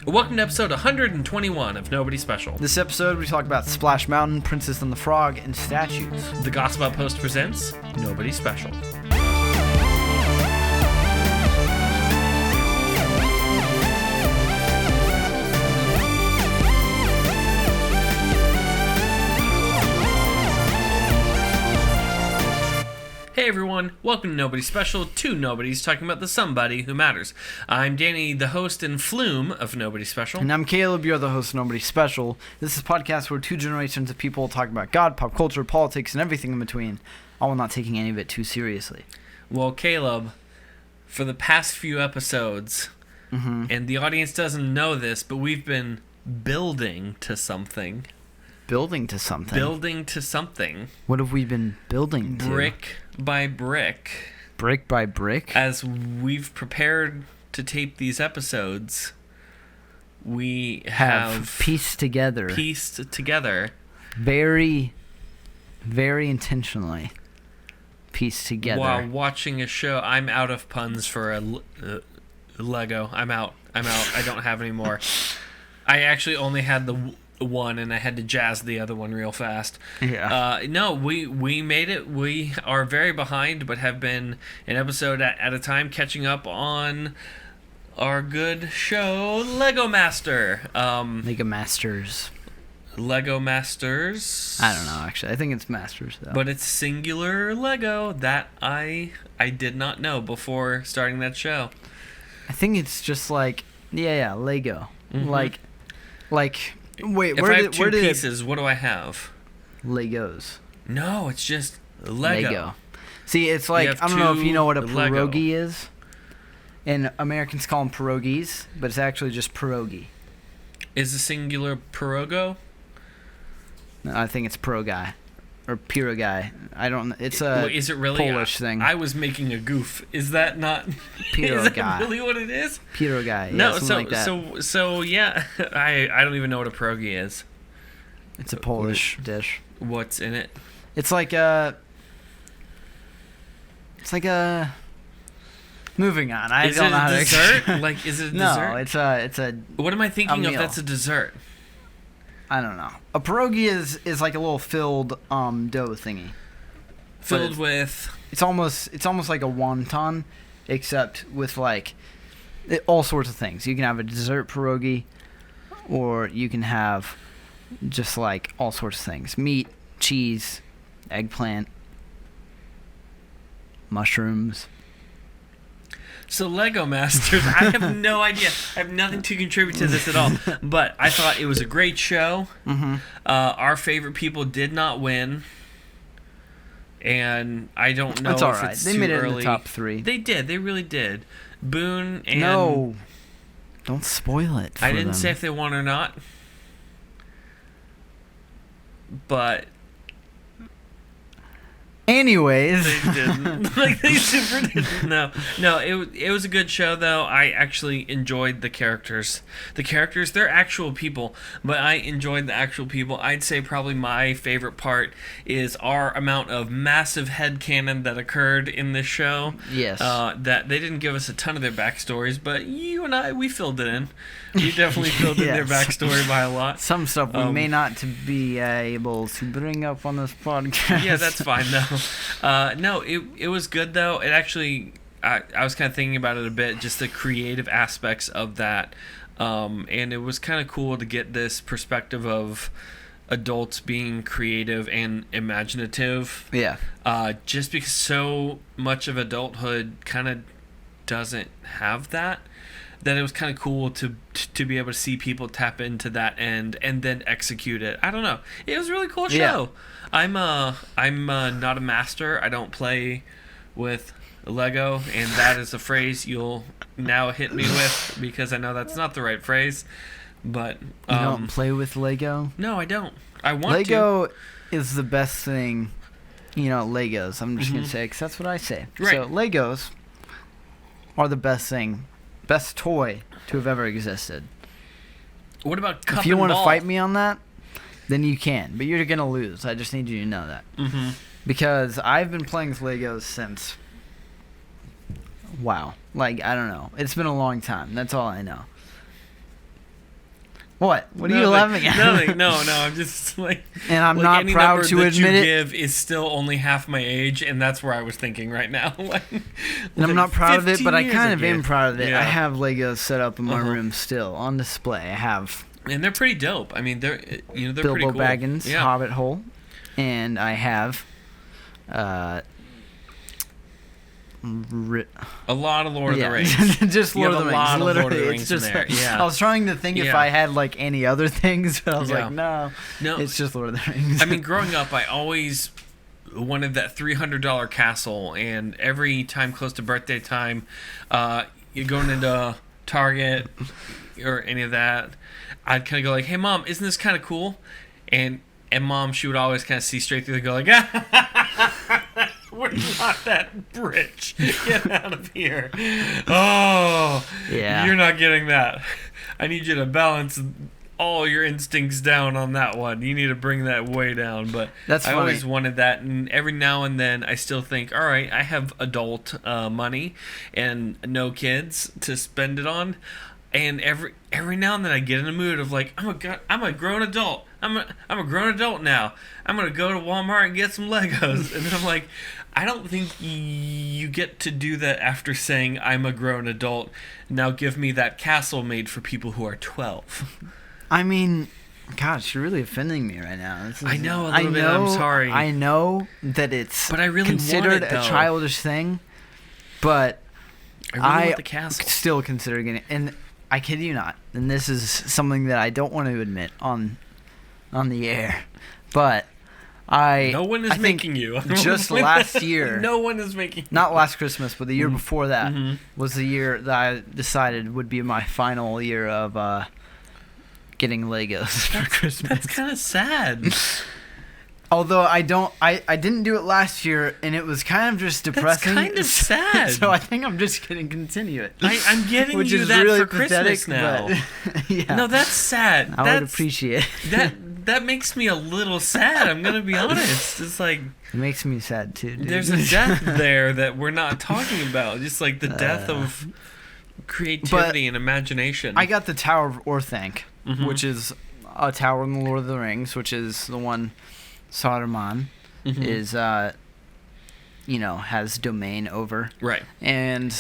Welcome to episode 121 of Nobody Special. This episode, we talk about Splash Mountain, Princess and the Frog, and statues. The Gospel Outpost presents Nobody Special. Hey everyone, welcome to Nobody Special, two nobodies talking about the somebody who matters. I'm Danny, the host and flume of Nobody Special. And I'm Caleb, you're the host of Nobody Special. This is a podcast where two generations of people talk about God, pop culture, politics, and everything in between, all while not taking any of it too seriously. Well, Caleb, for the past few episodes, and the audience doesn't know this, but we've been building to something. Building to something? Building to something. What have we been building to? Brick by brick. Brick by brick? As we've prepared to tape these episodes, we have pieced together. Very, very intentionally pieced together. While watching a show, I'm out of puns for a Lego. I'm out. I don't have any more. I actually only had the one, and I had to jazz the other one real fast. Yeah. No, we made it. We are very behind, but have been an episode at a time catching up on our good show, Lego Master. Lego Masters. Lego Masters. I don't know, actually. I think it's Masters, though. But it's singular Lego. That I did not know before starting that show. I think it's just like, yeah, Lego. Mm-hmm. Like, wait, if where I did have two pieces, what do I have? Legos. No, it's just Lego. See, it's like, I don't know if you know what a Lego. pierogi is. And Americans call them pierogies, but it's actually just pierogi. Is the singular pierogo? No, I think it's pierogi. Or pierogi. I don't know. It's a is it really Polish thing. I was making a goof. Is that not... Pierogi. Is that really what it is? Pierogi. No, yeah, like that. so yeah. I don't even know what a pierogi is. It's a Polish dish. What's in it? It's like a... Moving on. I don't know how to... Is it a dessert? Like, is it a dessert? No, it's a... What am I thinking of meal. that's a dessert? I don't know. A pierogi is like a little filled dough thingy. Filled with... It's almost like a wonton, except with like all sorts of things. You can have a dessert pierogi, or you can have just like all sorts of things: meat, cheese, eggplant, mushrooms. So Lego Masters, I have no idea. I have nothing to contribute to this at all. But I thought it was a great show. Mm-hmm. Our favorite people did not win. And I don't know That's all if right. it's They too made it early. in the top 3. They did. They really did. Boone and... No. Don't spoil it for I didn't them. say if they won or not. But... Anyways. They didn't. Like, they super didn't. No, it was a good show, though. I actually enjoyed the characters. The characters, they're actual people, but I enjoyed the actual people. I'd say probably my favorite part is our amount of massive headcanon that occurred in this show. Yes. That they didn't give us a ton of their backstories, but you and I, we filled it in. We definitely filled in their backstory by a lot. Some stuff we may not to be able to bring up on this podcast. Yeah, that's fine, though. No, it was good, though. It actually, I was kind of thinking about it a bit, just the creative aspects of that. And it was kind of cool to get this perspective of adults being creative and imaginative. Yeah. Just because so much of adulthood kind of doesn't have that it was kind of cool to be able to see people tap into that and then execute it. I don't know. It was a really cool show. Yeah. I'm not a master. I don't play with Lego, and that is a phrase you'll now hit me with because I know that's not the right phrase. But you don't play with Lego? No, I don't. I want Lego is the best thing. Legos. I'm just gonna say because that's what I say. Right. So Legos are the best thing. Best toy to have ever existed. What about cup If you want to fight me on that, then you can. But you're going to lose. I just need you to know that. Mm-hmm. Because I've been playing with Legos since... Wow. Like, I don't know. It's been a long time. That's all I know. What? What are you laughing at? Nothing. No. I'm just like. And I'm like not any proud number to that admit you it. give is still only half my age, and that's where I was thinking right now. And I'm not proud of it, but I kind of am proud of it. Yeah. I have Legos set up in my room still on display. I have. And they're pretty dope. I mean, they're Bilbo pretty cool. Baggins, Hobbit Hole, and I have. A lot of Lord of the Rings. Just Lord of the Rings. Lot literally, of Lord of the Rings it's just. in there. Yeah. I was trying to think if I had like any other things, but I was like, no, it's just Lord of the Rings. I mean, growing up, I always wanted that $300 castle, and every time close to birthday time, you're going into Target or any of that, I'd kind of go like, "Hey, Mom, isn't this kind of cool?" And Mom, she would always kind of see straight through and go like, "We're not that rich. Get out of here." Oh, yeah. You're not getting that. I need you to balance all your instincts down on that one. You need to bring that way down. But That's I funny. always wanted that, and every now and then I still think, all right, I have adult money and no kids to spend it on. And every now and then I get in a mood of like, I'm a grown adult. I'm a grown adult now. I'm gonna go to Walmart and get some Legos. And then I'm like, I don't think you get to do that after saying I'm a grown adult. Now give me that castle made for people who are 12. I mean, gosh, you're really offending me right now. I know a little bit. I'm sorry. I know that it's but I really considered want it, though. a childish thing, but I really want the castle. Still consider getting it. And I kid you not, and this is something that I don't want to admit on the air, but no one is making you. Just last year. No one is making you. Not last Christmas, but the year before that was the year that I decided would be my final year of getting Legos for Christmas. That's kind of sad. Although I didn't do it last year, and it was kind of just depressing. That's kind of sad. So I think I'm just going to continue it. I'm getting which you is that really for Christmas pathetic, now. But, yeah. No, that's sad. I would appreciate it. That makes me a little sad. I'm gonna be honest. It's like it makes me sad too, dude. There's a death there that we're not talking about. Just like the death of creativity and imagination. I got the Tower of Orthanc, which is a tower in the Lord of the Rings, which is the one Saruman is, has domain over. Right. And,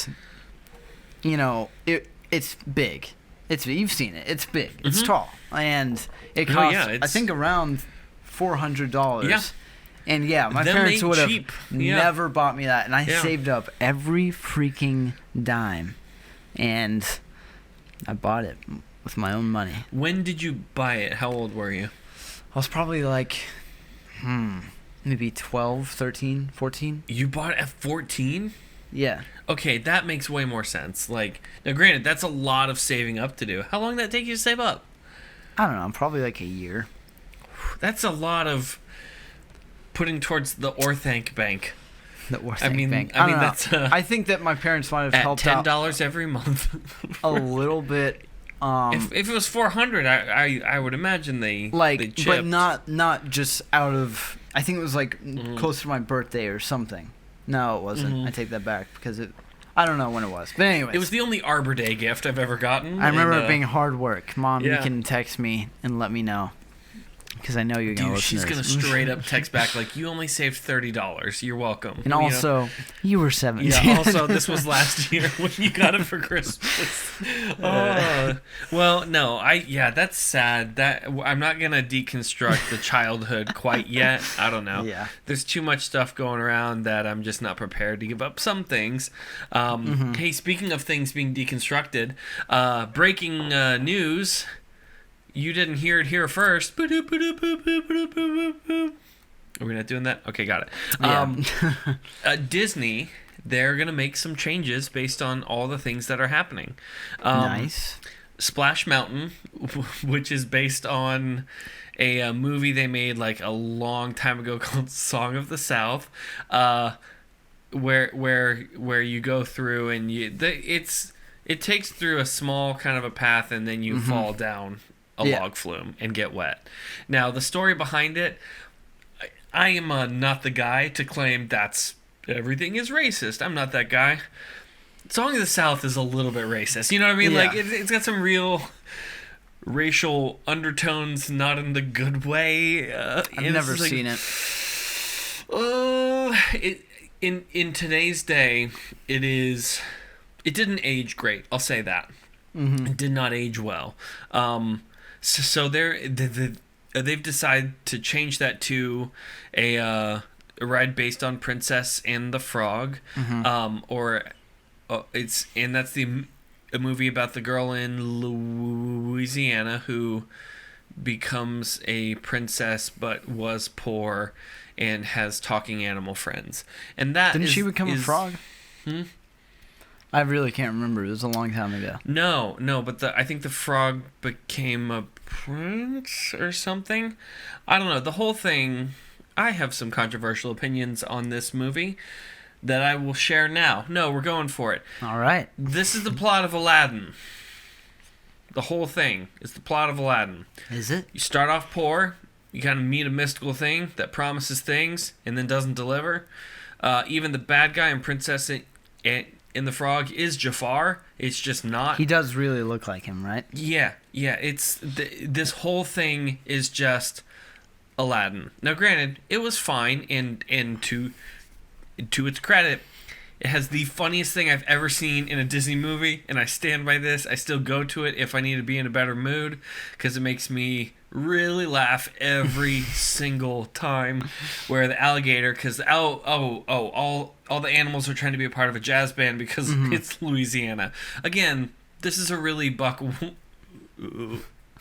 it's big. You've seen it. It's big. It's tall. And it costs, I think, around $400. Yeah. And, my parents would have never bought me that. And I saved up every freaking dime. And I bought it with my own money. When did you buy it? How old were you? I was probably like, maybe 12, 13, 14. You bought it at 14? Yeah. Okay, that makes way more sense. Like, now granted, that's a lot of saving up to do. How long did that take you to save up? I don't know, probably like a year. That's a lot of putting towards the Orthanc bank. The Orthanc bank. I mean that's. I think that my parents might have helped out $10 every month. a little bit. If it was $400, I would imagine they chipped. But not just out of. I think it was like close to my birthday or something. No, it wasn't. I take that back because I don't know when it was. But anyways. It was the only Arbor Day gift I've ever gotten. I remember it being hard work. Mom, you can text me and let me know. Because I know you're going to listen she's to going to straight up text back like, you only saved $30. You're welcome. And also, you were 17. Yeah, also, this was last year when you got it for Christmas. Well, no, that's sad. I'm not going to deconstruct the childhood quite yet. I don't know. Yeah. There's too much stuff going around that I'm just not prepared to give up some things. Hey, speaking of things being deconstructed, breaking news... You didn't hear it here first. Are we not doing that? Okay, got it. Yeah. Disney, they're going to make some changes based on all the things that are happening. Nice. Splash Mountain, which is based on a movie they made like a long time ago called Song of the South, where you go through and it takes through a small kind of a path and then you fall down a log flume and get wet. Now, the story behind it, I am not the guy to claim that's everything is racist. I'm not that guy. Song of the South is a little bit racist. You know what I mean? Yeah. Like, it's got some real racial undertones, not in the good way. I've never seen it. In today's day, it didn't age great. I'll say that. Mm-hmm. It did not age well. So they've decided to change that to a ride based on Princess and the Frog, that's a movie about the girl in Louisiana who becomes a princess but was poor and has talking animal friends. And that didn't she become a frog? I really can't remember. It was a long time ago. No, but I think the frog became a prince or something. I don't know. The whole thing, I have some controversial opinions on this movie that I will share now. No, we're going for it. All right. This is the plot of Aladdin. The whole thing is the plot of Aladdin. Is it? You start off poor. You kind of meet a mystical thing that promises things and then doesn't deliver. Even the bad guy in Princess in the Frog is Jafar. It's just not. He does really look like him, right? Yeah. It's this whole thing is just Aladdin. Now, granted, it was fine, and to its credit, it has the funniest thing I've ever seen in a Disney movie, and I stand by this. I still go to it if I need to be in a better mood, because it makes me really laugh every single time. Where the alligator, because all the animals are trying to be a part of a jazz band because it's Louisiana. Again, this is a really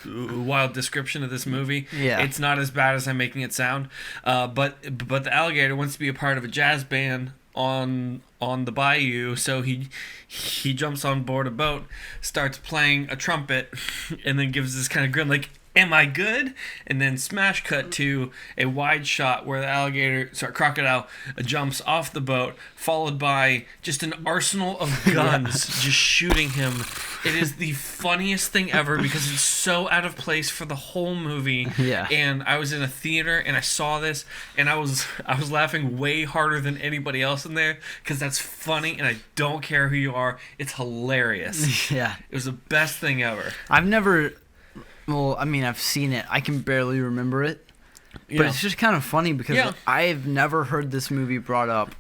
wild description of this movie. Yeah. It's not as bad as I'm making it sound. But the alligator wants to be a part of a jazz band on the bayou, so he jumps on board a boat, starts playing a trumpet, and then gives this kind of grin like, am I good? And then smash cut to a wide shot where the crocodile jumps off the boat, followed by just an arsenal of guns just shooting him. It is the funniest thing ever because it's so out of place for the whole movie. Yeah. And I was in a theater and I saw this and I was laughing way harder than anybody else in there because that's funny and I don't care who you are. It's hilarious. Yeah. It was the best thing ever. I've seen it. I can barely remember it. Yeah. But it's just kind of funny because I've never heard this movie brought up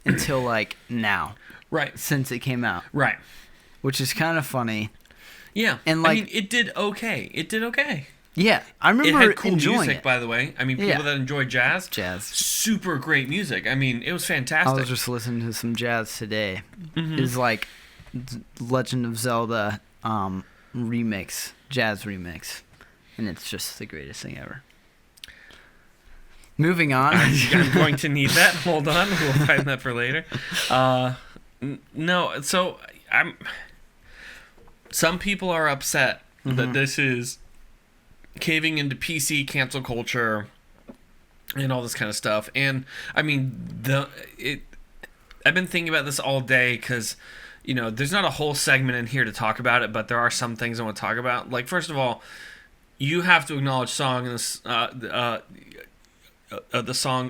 until, like, now. Right. Since it came out. Right. Which is kind of funny. Yeah. And, like, it did okay. Yeah. I remember it had cool enjoying music, it. by the way. I mean, people that enjoy jazz. Super great music. I mean, it was fantastic. I was just listening to some jazz today. It's like Legend of Zelda jazz remix, and it's just the greatest thing ever. Moving on. I'm going to need that. Hold on, we'll find that for later. No, so some people are upset that this is caving into PC cancel culture and all this kind of stuff. And I mean, I've been thinking about this all day because, you know, there's not a whole segment in here to talk about it, but there are some things I want to talk about. Like, first of all, you have to acknowledge the Song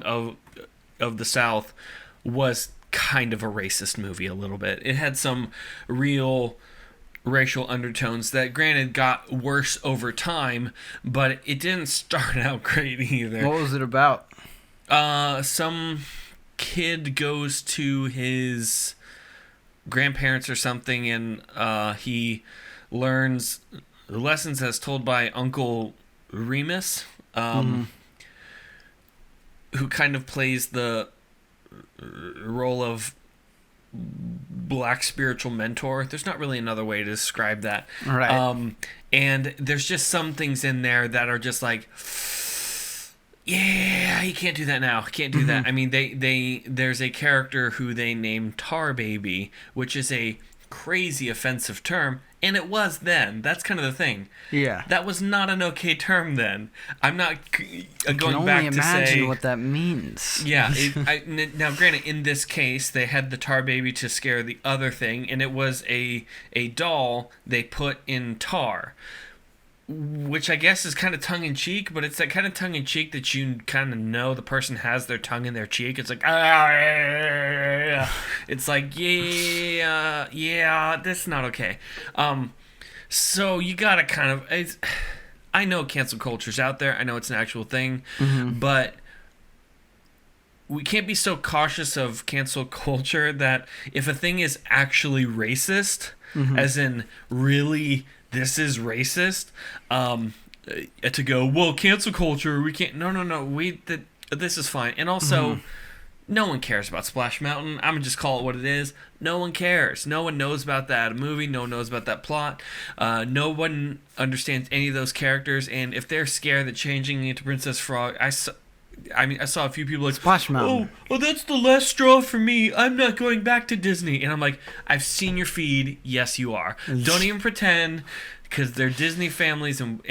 of the South was kind of a racist movie a little bit. It had some real racial undertones that, granted, got worse over time, but it didn't start out great either. What was it about? Some kid goes to his grandparents or something, and he learns lessons as told by Uncle Remus, who kind of plays the role of black spiritual mentor. There's not really another way to describe that. Right. And there's just some things in there that are just like, yeah, you can't do that now. Can't do that. I mean, there's a character who they named Tar Baby, which is a crazy offensive term, and it was then. That's kind of the thing. Yeah. That was not an okay term then. I'm not going back to say... I can only imagine what that means. Yeah. Now, granted, in this case, they had the Tar Baby to scare the other thing, and it was a doll they put in tar, which I guess is kind of tongue-in-cheek, but it's that kind of tongue-in-cheek that you kind of know the person has their tongue in their cheek. It's like, it's like, yeah, that's not okay. So you gotta kind of. I know cancel culture's out there. I know it's an actual thing, but we can't be so cautious of cancel culture that if a thing is actually racist, as in really this is racist, to go, well, cancel culture, we can't. No. This is fine, and also. No one cares about Splash Mountain. I'm going to just call it what it is. No one cares. No one knows about that movie. No one knows about that plot. No one understands any of those characters. And if they're scared that changing into Princess Frog... I saw a few people like, Splash Mountain. Oh, that's the last straw for me. I'm not going back to Disney. And I'm like, I've seen your feed. Yes, you are. Don't even pretend... Because they're Disney families, and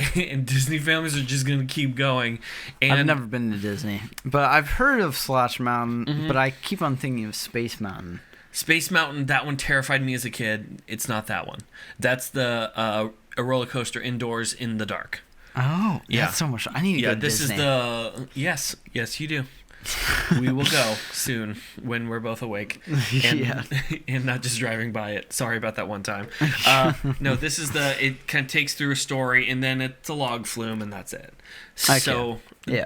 Disney families are just going to keep going. And I've never been to Disney, but I've heard of Splash Mountain, but I keep on thinking of Space Mountain. Space Mountain, that one terrified me as a kid. It's not that one. That's the a roller coaster indoors in the dark. Oh, yeah. That's so much. I need to go to this Disney. Is the... Yes, you do. We will go soon when we're both awake and not just driving by it. Sorry about that one time. No, this is it kind of takes through a story and then it's a log flume and that's it. So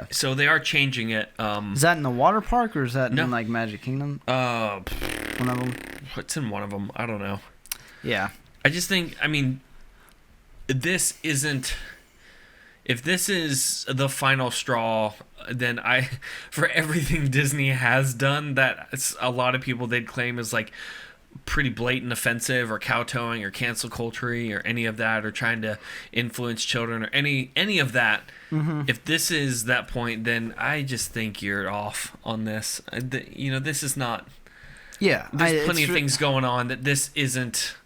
so they are changing it. Is that in the water park or is that in like Magic Kingdom? One of them. What's in one of them? I don't know. Yeah. I just think, I mean, this isn't... If this is the final straw, then for everything Disney has done, that a lot of people they'd claim is like pretty blatant offensive or kowtowing or cancel culture or any of that or trying to influence children or any of that. If this is that point, then I just think you're off on this. This is not... Yeah. There's plenty of things going on that this isn't...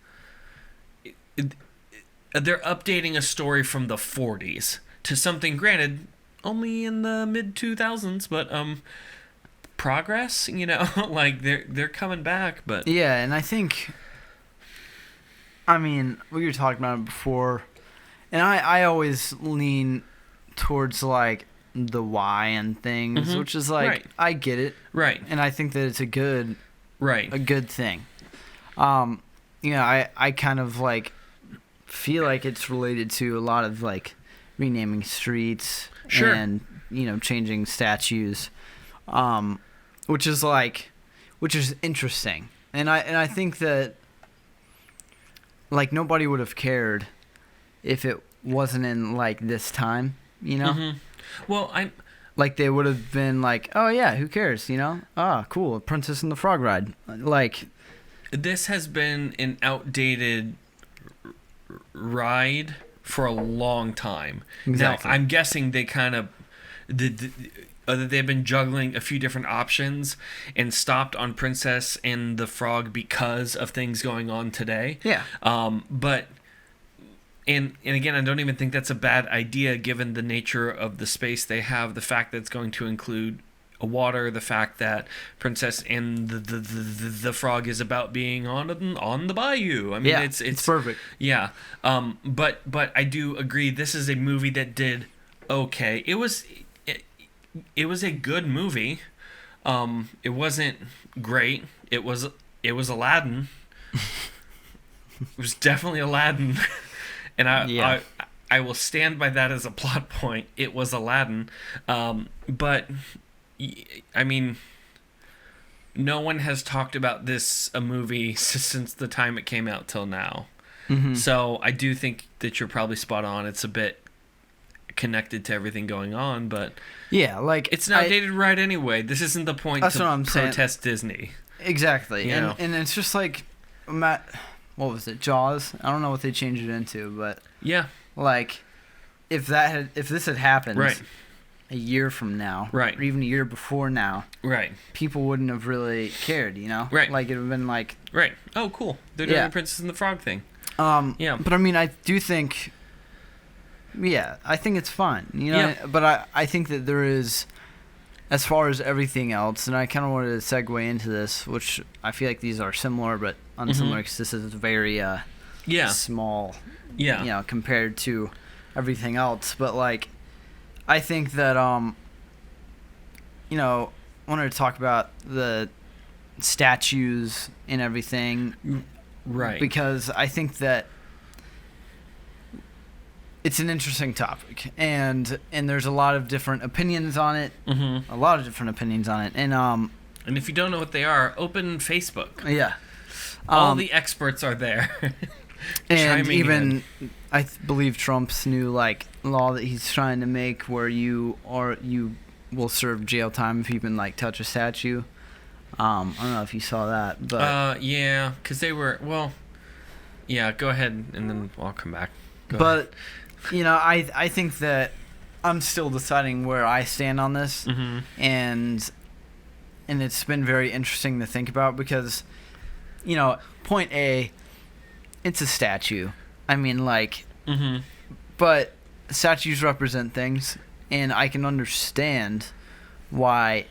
They're updating a story from the 40s. To something, granted, only in the mid-2000s, but progress, like they're coming back, but... Yeah, and I think, I mean, we were talking about it before, and I always lean towards, like, the why and things, which is, like, right. I get it. Right. And I think that it's a good thing. I kind of, like, feel like it's related to a lot of, like, renaming streets and changing statues, which is interesting, and I think that like nobody would have cared if it wasn't in like this time, Well, like they would have been like, oh yeah, who cares, cool, Princess and the Frog Ride, like this has been an outdated ride for a long time. Exactly. Now, I'm guessing they kind of they've been juggling a few different options and stopped on Princess and the Frog because of things going on today. Yeah. But and again, I don't even think that's a bad idea given the nature of the space they have, the fact that it's going to include water, the fact that Princess and the Frog is about being on the bayou. I mean, it's perfect. Yeah. But I do agree. This is a movie that did okay. It was a good movie. It wasn't great. It was Aladdin. It was definitely Aladdin, and I will stand by that as a plot point. It was Aladdin, but. I mean, no one has talked about a movie since the time it came out till now. So I do think that you're probably spot on. It's a bit connected to everything going on, but yeah, like it's an outdated ride anyway. This isn't the point to protest Disney. Exactly, and it's just like, what was it, Jaws? I don't know what they changed it into, but yeah, like if this had happened. Right. A year from now, right, or even a year before now, right, people wouldn't have really cared, right, like it would have been like, right, oh cool, they're doing the Princess and the Frog thing, but I mean, I do think, I think it's fun, but I think that there is, as far as everything else, and I kind of wanted to segue into this, which I feel like these are similar but unsimilar because this is very small, compared to everything else, but like. I think that, I wanted to talk about the statues and everything. Right. Because I think that it's an interesting topic, and there's a lot of different opinions on it. Mm-hmm. A lot of different opinions on it, and if you don't know what they are, open Facebook. Yeah. All the experts are there. And even I believe Trump's new law that he's trying to make, where you will serve jail time if you even touch a statue. I don't know if you saw that, but yeah, because they were yeah. Go ahead, and then I'll come back. But I think that I'm still deciding where I stand on this, mm-hmm. and it's been very interesting to think about because, point A, it's a statue. I mean, mm-hmm. but statues represent things, and I can understand why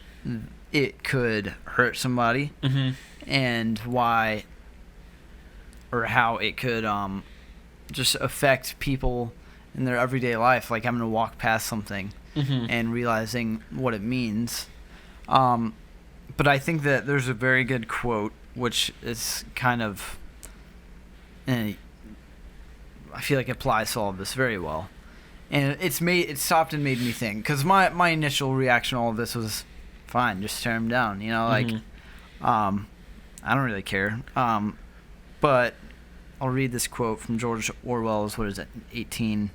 it could hurt somebody, mm-hmm. and why or how it could just affect people in their everyday life, like having to walk past something mm-hmm. and realizing what it means. But I think that there's a very good quote, which is kind of, I feel like it applies to all of this very well. And it stopped and made me think, because my initial reaction to all of this was, fine, just tear him down, mm-hmm. I don't really care. But I'll read this quote from George Orwell's, what is it, 18...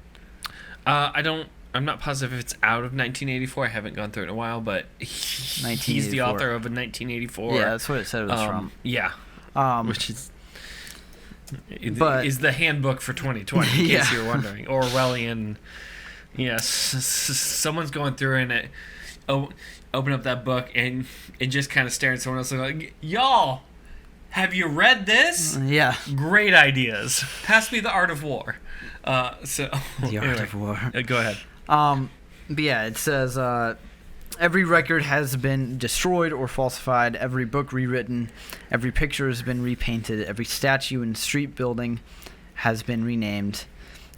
I'm not positive if it's out of 1984. I haven't gone through it in a while, but he's the author of a 1984. Yeah, that's what it said it was from. Yeah. Which is the handbook for 2020, in case you were wondering. Orwellian. Yes. Someone's going through and open up that book and just kind of stare at someone else and like, y'all, have you read this? Yeah. Great ideas. Pass me The Art of War. The Art of War. Go ahead. But yeah, it says, every record has been destroyed or falsified, every book rewritten, every picture has been repainted, every statue and street building has been renamed,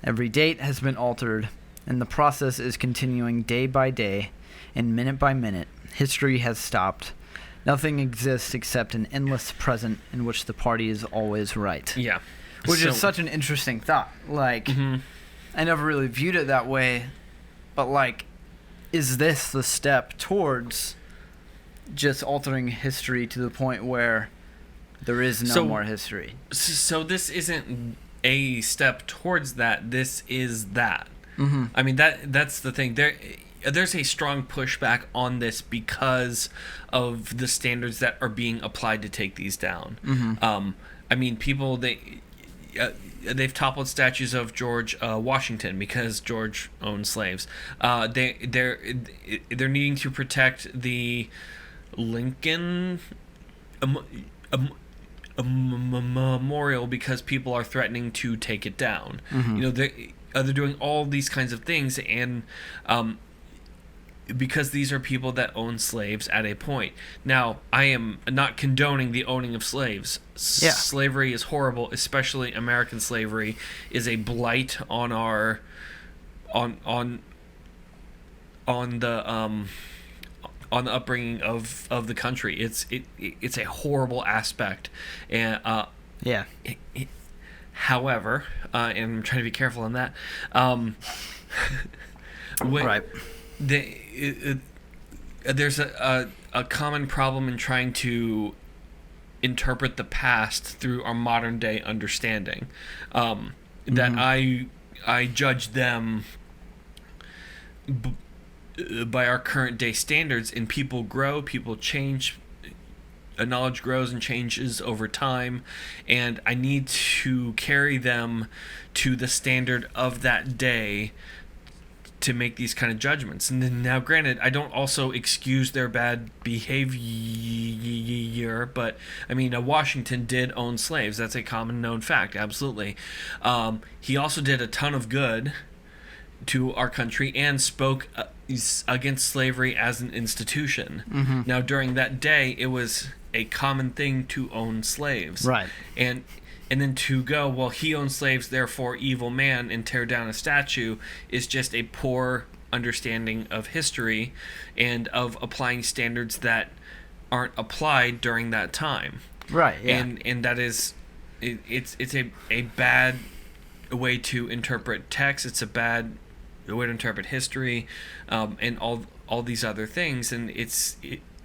every date has been altered, and the process is continuing day by day and minute by minute. History has stopped. Nothing exists except an endless present in which the party is always right. Yeah. Which is such an interesting thought. Mm-hmm. I never really viewed it that way, but is this the step towards just altering history to the point where there is no more history? So this isn't a step towards that. This is that. Mm-hmm. I mean, that's the thing. There's a strong pushback on this because of the standards that are being applied to take these down. Mm-hmm. I mean, people, they've toppled statues of George Washington because George owned slaves. They're needing to protect the Lincoln memorial because people are threatening to take it down. Mm-hmm. They're doing all these kinds of things, and because these are people that own slaves at a point. Now, I am not condoning the owning of slaves. Yeah. Slavery is horrible, especially American slavery is a blight on our on the upbringing of the country. It's a horrible aspect, and however, and I'm trying to be careful on that. Right. There's a common problem in trying to interpret the past through our modern day understanding. That Mm-hmm. I judge them by our current day standards, and people grow, people change. Knowledge grows and changes over time, and I need to carry them to the standard of that day to make these kind of judgments. And then, now granted, I don't also excuse their bad behavior, but I mean, Washington did own slaves. That's a common known fact, absolutely. He also did a ton of good to our country and spoke against slavery as an institution. Mm-hmm. Now, during that day, it was a common thing to own slaves. Right. And then to go, well, he owned slaves, therefore evil man, and tear down a statue is just a poor understanding of history and of applying standards that aren't applied during that time. Right. Yeah. And that is, it's a bad way to interpret text. It's a bad way to interpret history, and all these other things. And it's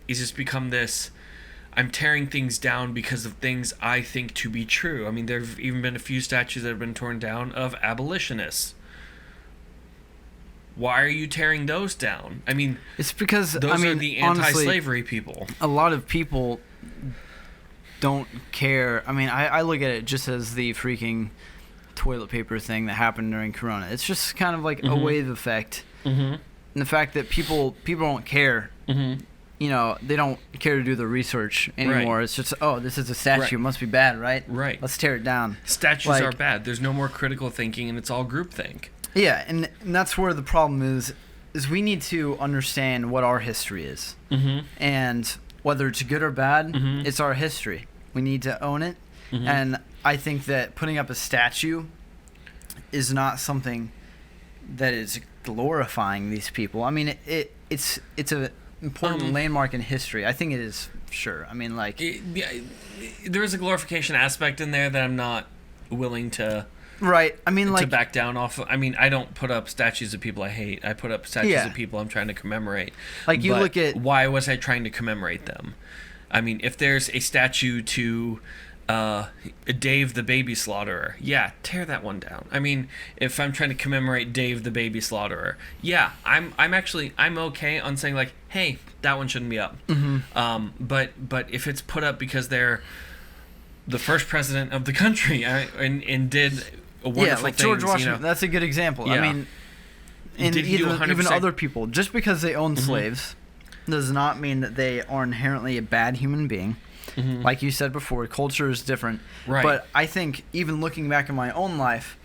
just become this. I'm tearing things down because of things I think to be true. I mean, there have even been a few statues that have been torn down of abolitionists. Why are you tearing those down? I mean, it's because those are the anti-slavery people. A lot of people don't care. I mean, I look at it just as the freaking toilet paper thing that happened during Corona. It's just kind of like a wave effect. And the fact that people don't care. You know, they don't care to do the research anymore. Right. It's just, oh, this is a statue. Right. It must be bad, right? Right. Let's tear it down. Statues are bad. There's no more critical thinking, and it's all groupthink. Yeah, and that's where the problem is we need to understand what our history is. And whether it's good or bad, it's our history. We need to own it. And I think that putting up a statue is not something that is glorifying these people. I mean, it's a important landmark in history. I think it is, sure. I mean, like... there is a glorification aspect in there that I'm not willing to... Right. I mean, like... to back down off of. I mean, I don't put up statues of people I hate. I put up statues of people I'm trying to commemorate. Like, you look at... Why was I trying to commemorate them? I mean, if there's a statue to... Dave the baby slaughterer, yeah, tear that one down. I mean, if I'm trying to commemorate Dave the baby slaughterer, yeah, I'm okay on saying like, hey, that one shouldn't be up. But if it's put up because they're the first president of the country and did wonderful like things, George Washington, that's a good example. Yeah. I mean, and even other people, just because they own slaves does not mean that they are inherently a bad human being. Like you said before, culture is different. Right. But I think even looking back in my own life,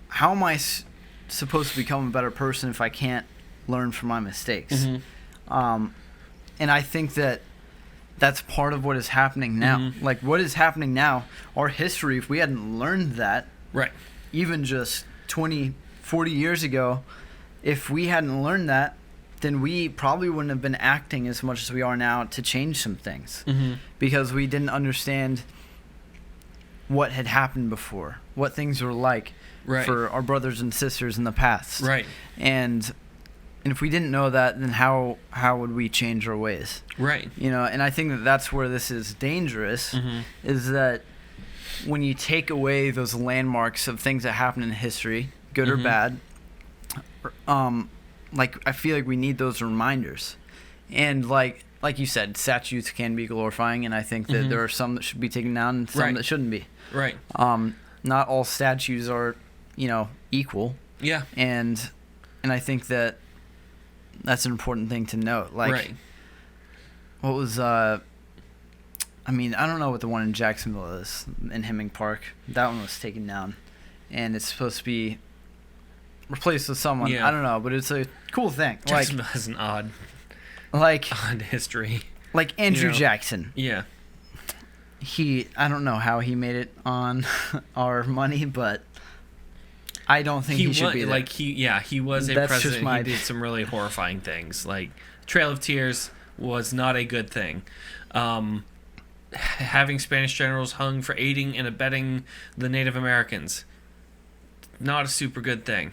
how am I supposed to become a better person if I can't learn from my mistakes? And I think that that's part of what is happening now. Like, what is happening now, our history, if we hadn't learned that, even just 20, 40 years ago, if we hadn't learned that, then we probably wouldn't have been acting as much as we are now to change some things. Because we didn't understand what had happened before, what things were like for our brothers and sisters in the past. And if we didn't know that, then how would we change our ways? You know, and I think that that's where this is dangerous, is that when you take away those landmarks of things that happened in history, good or bad, like, I feel like we need those reminders. And like you said, statues can be glorifying, and I think that there are some that should be taken down and some that shouldn't be. Not all statues are, equal. And I think that that's an important thing to note. Like, what was I mean, I don't know what the one in Jacksonville is, in Hemming Park. That one was taken down, and it's supposed to be replaced with someone. I don't know, but it's a cool thing. Jacksonville has an odd history. Like Andrew Jackson. Yeah. I don't know how he made it on our money, but I don't think he should be there. Like, he was a president. He did some really horrifying things. Like, Trail of Tears was not a good thing. Having Spanish generals hung for aiding and abetting the Native Americans, not a super good thing.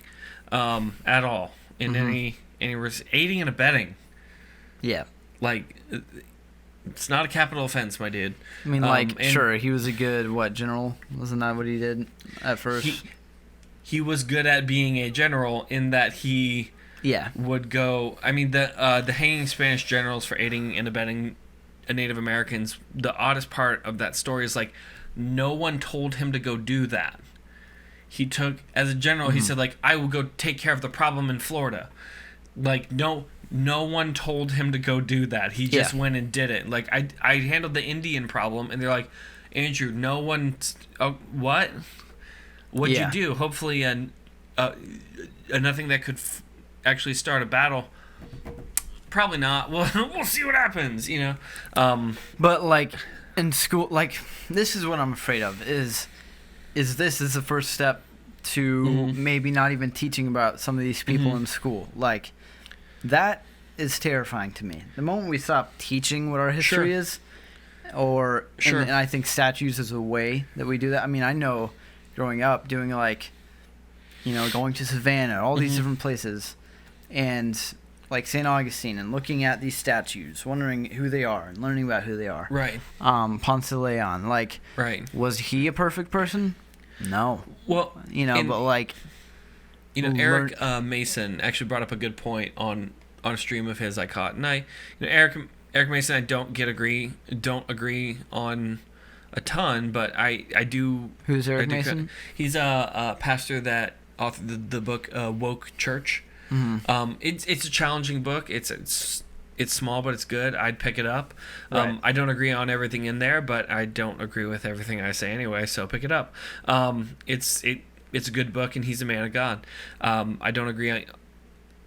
At all in any aiding and abetting. Like, it's not a capital offense, my dude. I mean, sure, he was a good general. Wasn't that what he did at first? He was good at being a general in that he would go. I mean, the hanging Spanish generals for aiding and abetting Native Americans. The oddest part of that story is, like, no one told him to go do that. He took, as a general, he said, like, I will go take care of the problem in Florida. Like, no one told him to go do that. He just went and did it. Like, I handled the Indian problem, and they're like, Andrew, no one... what? What'd you do? Hopefully nothing that could actually start a battle. Probably not. Well, we'll see what happens, But, like, in school, like, this is what I'm afraid of, is this is the first step to maybe not even teaching about some of these people in school. Like, that is terrifying to me. The moment we stop teaching what our history is, and I think statues is a way that we do that. I mean, I know growing up, doing like, going to Savannah, all these different places, and like St. Augustine, and looking at these statues, wondering who they are, and learning about who they are. Right. Ponce de Leon, like, right. Was he a perfect person? No. Well, but like, Eric Mason actually brought up a good point on a stream of his I caught, and Eric Mason, I don't agree on a ton, but I do. Who's Eric Mason? He's a pastor that authored the book Woke Church. Mm-hmm. It's a challenging book. It's small, but it's good. I'd pick it up. Right. I don't agree on everything in there, but I don't agree with everything I say anyway, so pick it up. It's a good book, and he's a man of God. I don't agree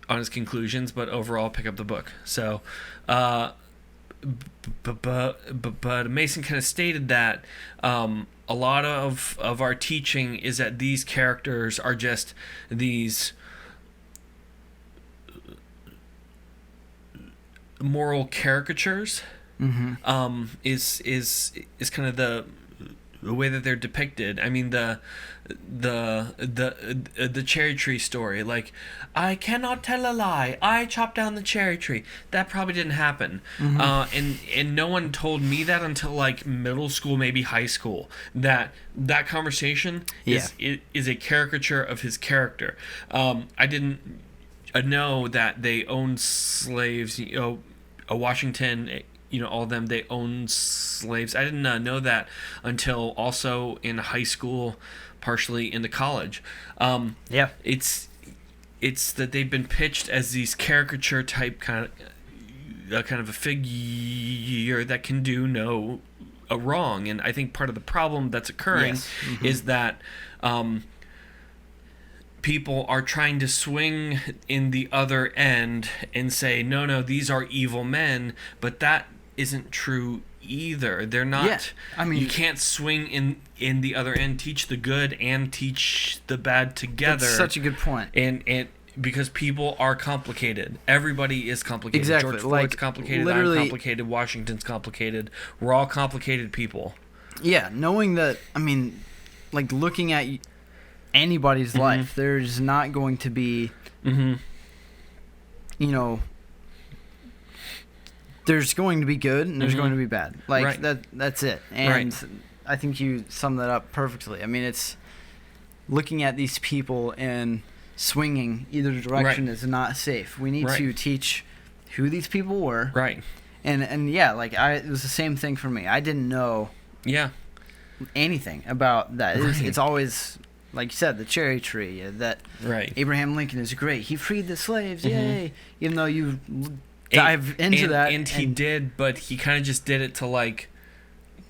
on his conclusions, but overall, pick up the book. So, but Mason kind of stated that a lot of our teaching is that these characters are just these moral caricatures. Is kind of the way that they're depicted. I mean, the cherry tree story, like, I cannot tell a lie, I chopped down the cherry tree. That probably didn't happen. And no one told me that until like middle school, maybe high school, that conversation is a caricature of his character. I didn't know that they owned slaves. Washington, all of them, they owned slaves. I didn't know that until also in high school, partially into college. It's that they've been pitched as these caricature type kind of a figure that can do no wrong. And I think part of the problem that's occurring is that people are trying to swing in the other end and say, no, these are evil men, but that isn't true either. They're not. Yeah. I mean, you can't swing in the other end, teach the good and teach the bad together. That's such a good point. And because people are complicated. Everybody is complicated. Exactly. George Floyd's complicated. I'm complicated. Washington's complicated. We're all complicated people. Yeah, knowing that, I mean, like, looking at anybody's life, there's not going to be, there's going to be good and there's going to be bad. Like, that's it. And I think you summed that up perfectly. I mean, it's looking at these people and swinging either direction is not safe. We need to teach who these people were. Right. And yeah, like, it was the same thing for me. I didn't know anything about that. It's always, like you said, the cherry tree, that Abraham Lincoln is great. He freed the slaves, yay! Even though you dive into that. And he did, but he kind of just did it to, like...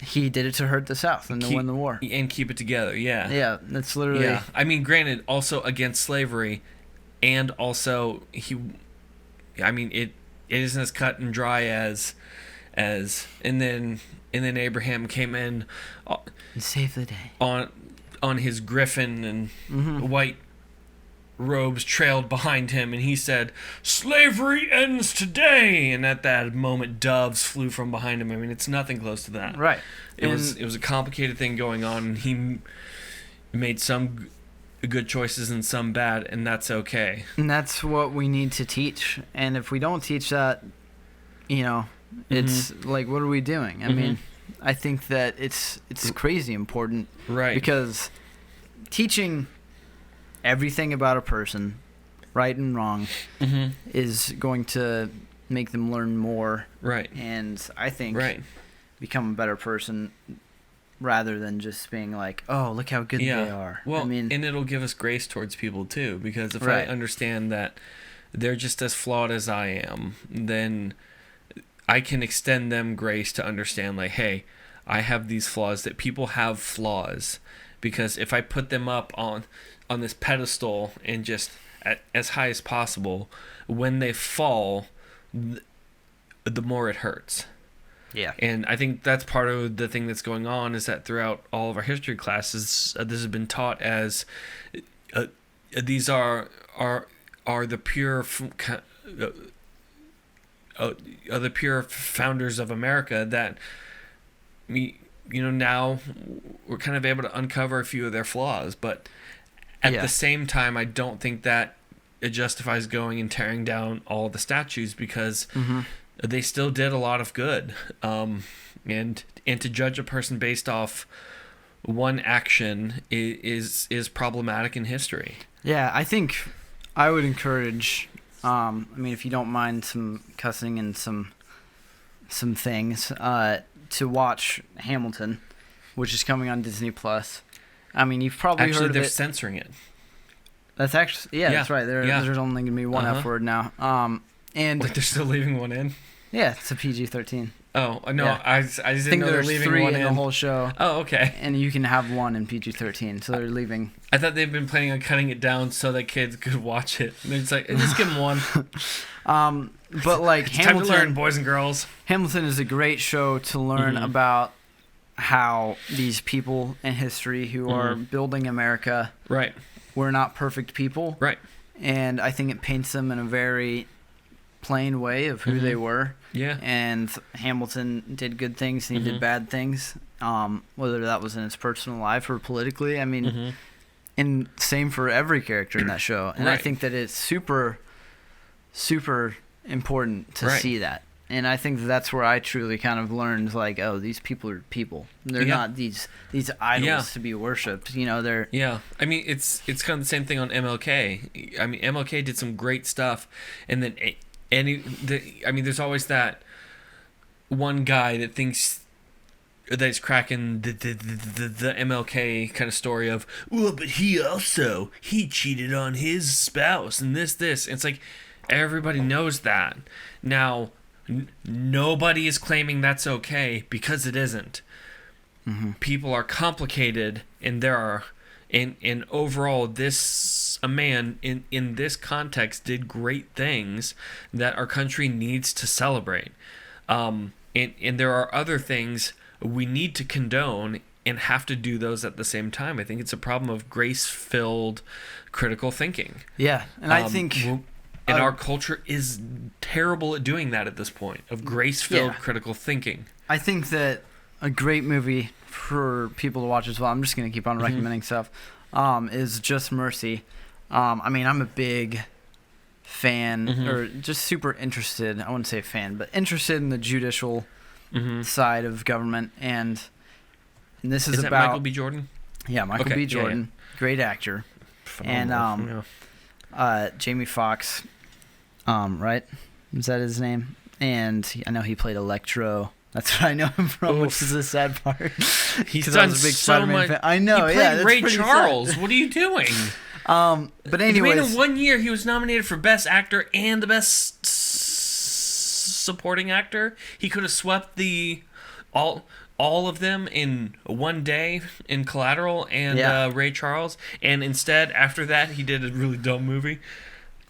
He did it to hurt the South and to win the war. And keep it together, yeah. Yeah, that's literally... Yeah, I mean, granted, also against slavery, and also, it isn't as cut and dry as... And then Abraham came in... and saved the day. On his griffin, and white robes trailed behind him, and he said, "Slavery ends today." And at that moment, doves flew from behind him. I mean, it's nothing close to that. Right. It was a complicated thing going on, and he made some good choices and some bad, and that's okay. And that's what we need to teach. And if we don't teach that, it's like, what are we doing? I mean, I think that it's crazy important, right? Because teaching everything about a person, right and wrong, is going to make them learn more, right? And I think become a better person, rather than just being like, oh, look how good they are. Well, and it'll give us grace towards people too, because if I understand that they're just as flawed as I am, then I can extend them grace to understand, like, hey, I have these flaws, that people have flaws, because if I put them up on this pedestal and just as high as possible, when they fall, the more it hurts. Yeah. And I think that's part of the thing that's going on, is that throughout all of our history classes, this has been taught as these are the pure the pure founders of America, that now we're kind of able to uncover a few of their flaws, but at the same time, I don't think that it justifies going and tearing down all the statues, because they still did a lot of good. And to judge a person based off one action is problematic in history. Yeah, I think I would encourage, if you don't mind some cussing and some things, to watch Hamilton, which is coming on Disney Plus. You've probably heard of it. Actually, they're censoring it. That's actually, that's right. There's only going to be one F word now. And Wait, they're still leaving one in? Yeah, it's a PG-13. Oh, no, Yeah. I just didn't know they're leaving three one in in. the whole show. Oh, okay. And you can have one in PG-13, so they're leaving. I thought they've been planning on cutting it down so that kids could watch it. And they're just like, just give them one. But like it's Hamilton, time to learn, boys and girls. Hamilton is a great show to learn about how these people in history who are building America were not perfect people. Right. And I think it paints them in a very plain way of who they were. Yeah. And Hamilton did good things and he did bad things, whether that was in his personal life or politically. And same for every character in that show. And I think that it's super, super important to see that. And I think that's where I truly kind of learned, like, oh, these people are people. They're not these idols to be worshipped. They're... Yeah. It's kind of the same thing on MLK. MLK did some great stuff. And then, there's always that one guy that thinks that's cracking the MLK kind of story of, well, but he cheated on his spouse and this. And it's like, everybody knows that. Now... Nobody is claiming that's okay, because it isn't. People are complicated, and there are, and overall, a man in this context did great things that our country needs to celebrate. And there are other things we need to condone and have to do those at the same time. I think it's a problem of grace-filled critical thinking. Yeah, and I think... And our culture is terrible at doing that at this point, of grace-filled critical thinking. I think that a great movie for people to watch as well, I'm just going to keep on recommending stuff, is Just Mercy. I'm a big fan, or just super interested, I wouldn't say fan, but interested in the judicial side of government. And this is that about... Michael B. Jordan? Yeah, Michael B. Jordan. Great actor. Phenomenal. And Jamie Foxx, right? Is that his name? And I know he played Electro. That's what I know him from, which is the sad part. He's done a big so much. Fan. I know, he played Ray Charles. What are you doing? But anyways, in 1 year he was nominated for Best Actor and the Best Supporting Actor. He could have swept all of them in one day in Collateral and Ray Charles, and instead after that he did a really dumb movie.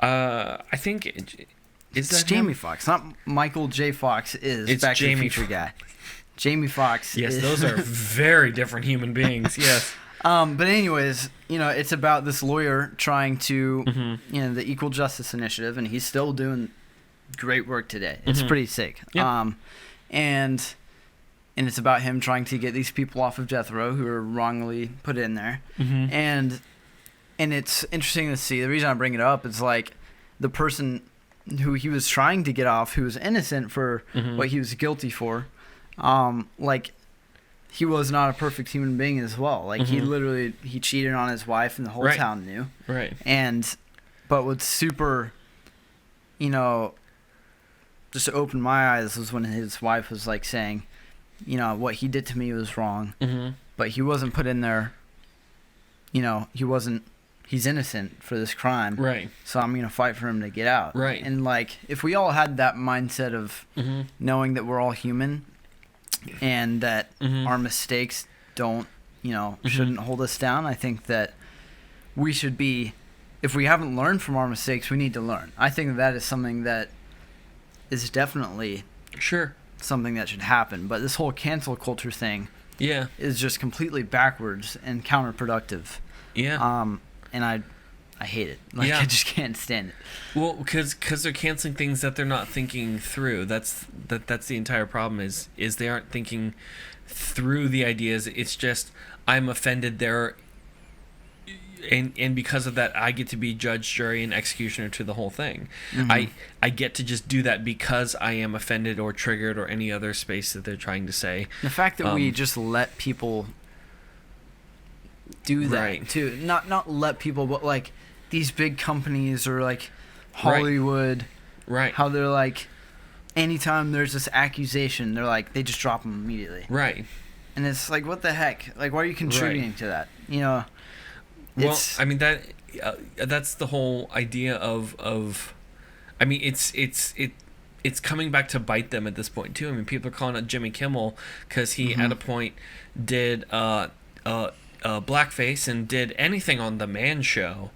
I think it's Jamie Foxx, not Michael J. Fox. It's Back to the Future guy. Jamie Foxx. Yes, those are very different human beings. Yes. But anyways, it's about this lawyer trying to, the Equal Justice Initiative, and he's still doing great work today. It's pretty sick. Yep. And it's about him trying to get these people off of death row who are wrongly put in there. And it's interesting to see. The reason I bring it up is like the person who he was trying to get off, who was innocent for what he was guilty for, like he was not a perfect human being as well. Like he cheated on his wife and the whole town knew. Right. But what's super, just opened my eyes was when his wife was like saying, what he did to me was wrong, but he wasn't put in there, he's innocent for this crime. Right. So I'm going to fight for him to get out. Right. And like, if we all had that mindset of knowing that we're all human and that our mistakes don't, shouldn't hold us down, I think that we should be, if we haven't learned from our mistakes, we need to learn. I think that is something that is definitely something that should happen. But this whole cancel culture thing is just completely backwards and counterproductive. Yeah. And I I hate it. Like, Yeah. I just can't stand it. Well, because they're canceling things that they're not thinking through. That's the entire problem is they aren't thinking through the ideas. It's just, I'm offended there, and because of that, I get to be judge, jury, and executioner to the whole thing. I get to just do that because I am offended or triggered or any other space that they're trying to say. The fact that we just let people do that, Right. too. Not let people, but, like, these big companies or, like, Hollywood. Right. How they're, like, anytime there's this accusation, they're like, they just drop them immediately. Right. And it's like, what the heck? Like, why are you contributing to that? You know? Well, I mean, that's the whole idea of I mean, it's coming back to bite them at this point too. I mean, people are calling it Jimmy Kimmel because he at a point did blackface and did anything on the Man Show,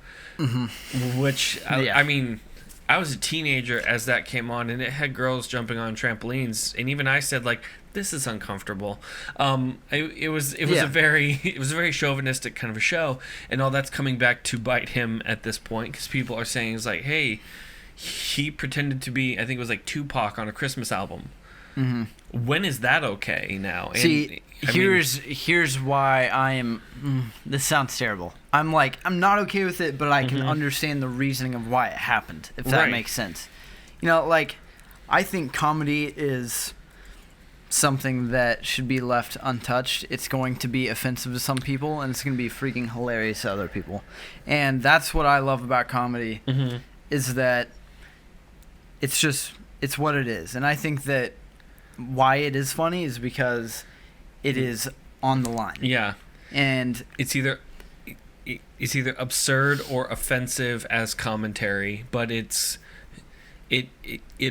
which I mean, I was a teenager as that came on, and it had girls jumping on trampolines, and even I said, like, this is uncomfortable. It was a very chauvinistic kind of a show, and all that's coming back to bite him at this point because people are saying, it's like, hey, he pretended to be, I think it was like Tupac on a Christmas album. When is that okay now? And, see, here's why I am. This sounds terrible. I'm not okay with it, but I can understand the reasoning of why it happened, if that makes sense. You know, like, I think comedy is something that should be left untouched. It's going to be offensive to some people, and it's going to be freaking hilarious to other people. And that's what I love about comedy, is that it's what it is. And I think that why it is funny is because it is on the line. Yeah. And it's either absurd or offensive as commentary, but it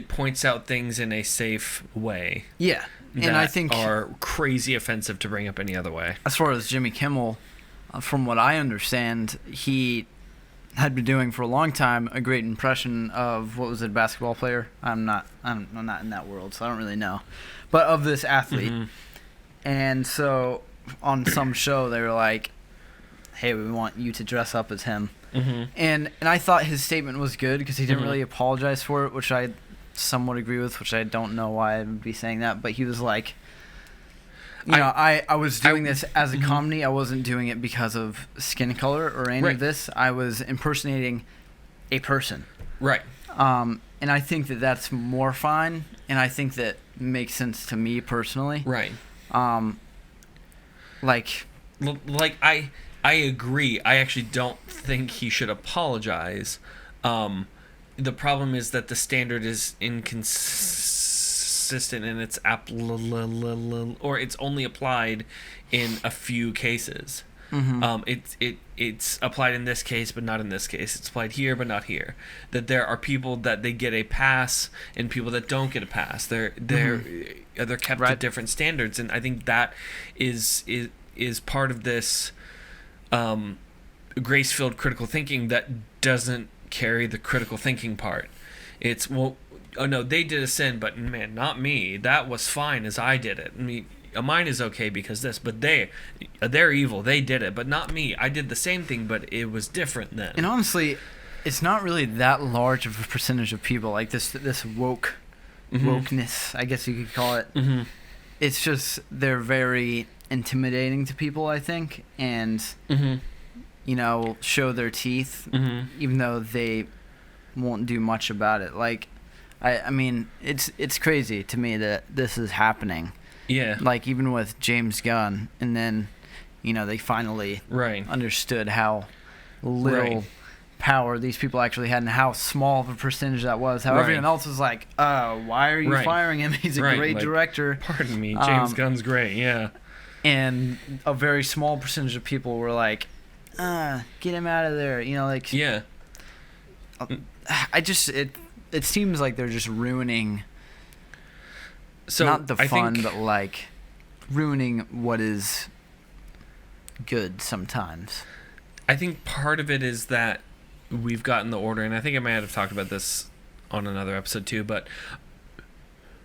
points out things in a safe way. Yeah. And I think are crazy offensive to bring up any other way. As far as Jimmy Kimmel, from what I understand, he had been doing for a long time a great impression of, what was it, a basketball player? I'm not in that world, so I don't really know. But of this athlete. And so on some show they were like, hey, we want you to dress up as him. And I thought his statement was good because he didn't really apologize for it, which I somewhat agree with, which I don't know why I would be saying that, but he was like, I was doing this as a comedy. I wasn't doing it because of skin color or any of this. I was impersonating a person. Right. And I think that that's more fine, and I think that makes sense to me personally. Right. Like I agree. I actually don't think he should apologize. The problem is that the standard is inconsistent and it's or it's only applied in a few cases. It's applied in this case but not in this case. It's applied here but not here. That there are people that they get a pass and people that don't get a pass. They're kept to different standards, and I think that is part of this grace-filled critical thinking that doesn't carry the critical thinking part. It's, well, oh no, they did a sin, but man, not me. That was fine as I did it. I mean, mine is okay because this, but they're evil. They did it, but not me. I did the same thing, but it was different then. And honestly, it's not really that large of a percentage of people like this wokeness, I guess you could call it. It's just they're very intimidating to people, I think, and show their teeth, even though they won't do much about it. Like, I mean, it's crazy to me that this is happening. Yeah. Like, even with James Gunn, and then, they finally understood how little power these people actually had and how small of a percentage that was. How everyone else was like, why are you firing him? He's a great director. Pardon me, James Gunn's great, yeah. And a very small percentage of people were like, get him out of there. Yeah. It seems like they're just ruining, not the fun, but like ruining what is good sometimes. I think part of it is that we've gotten the order, and I think I might have talked about this on another episode too, but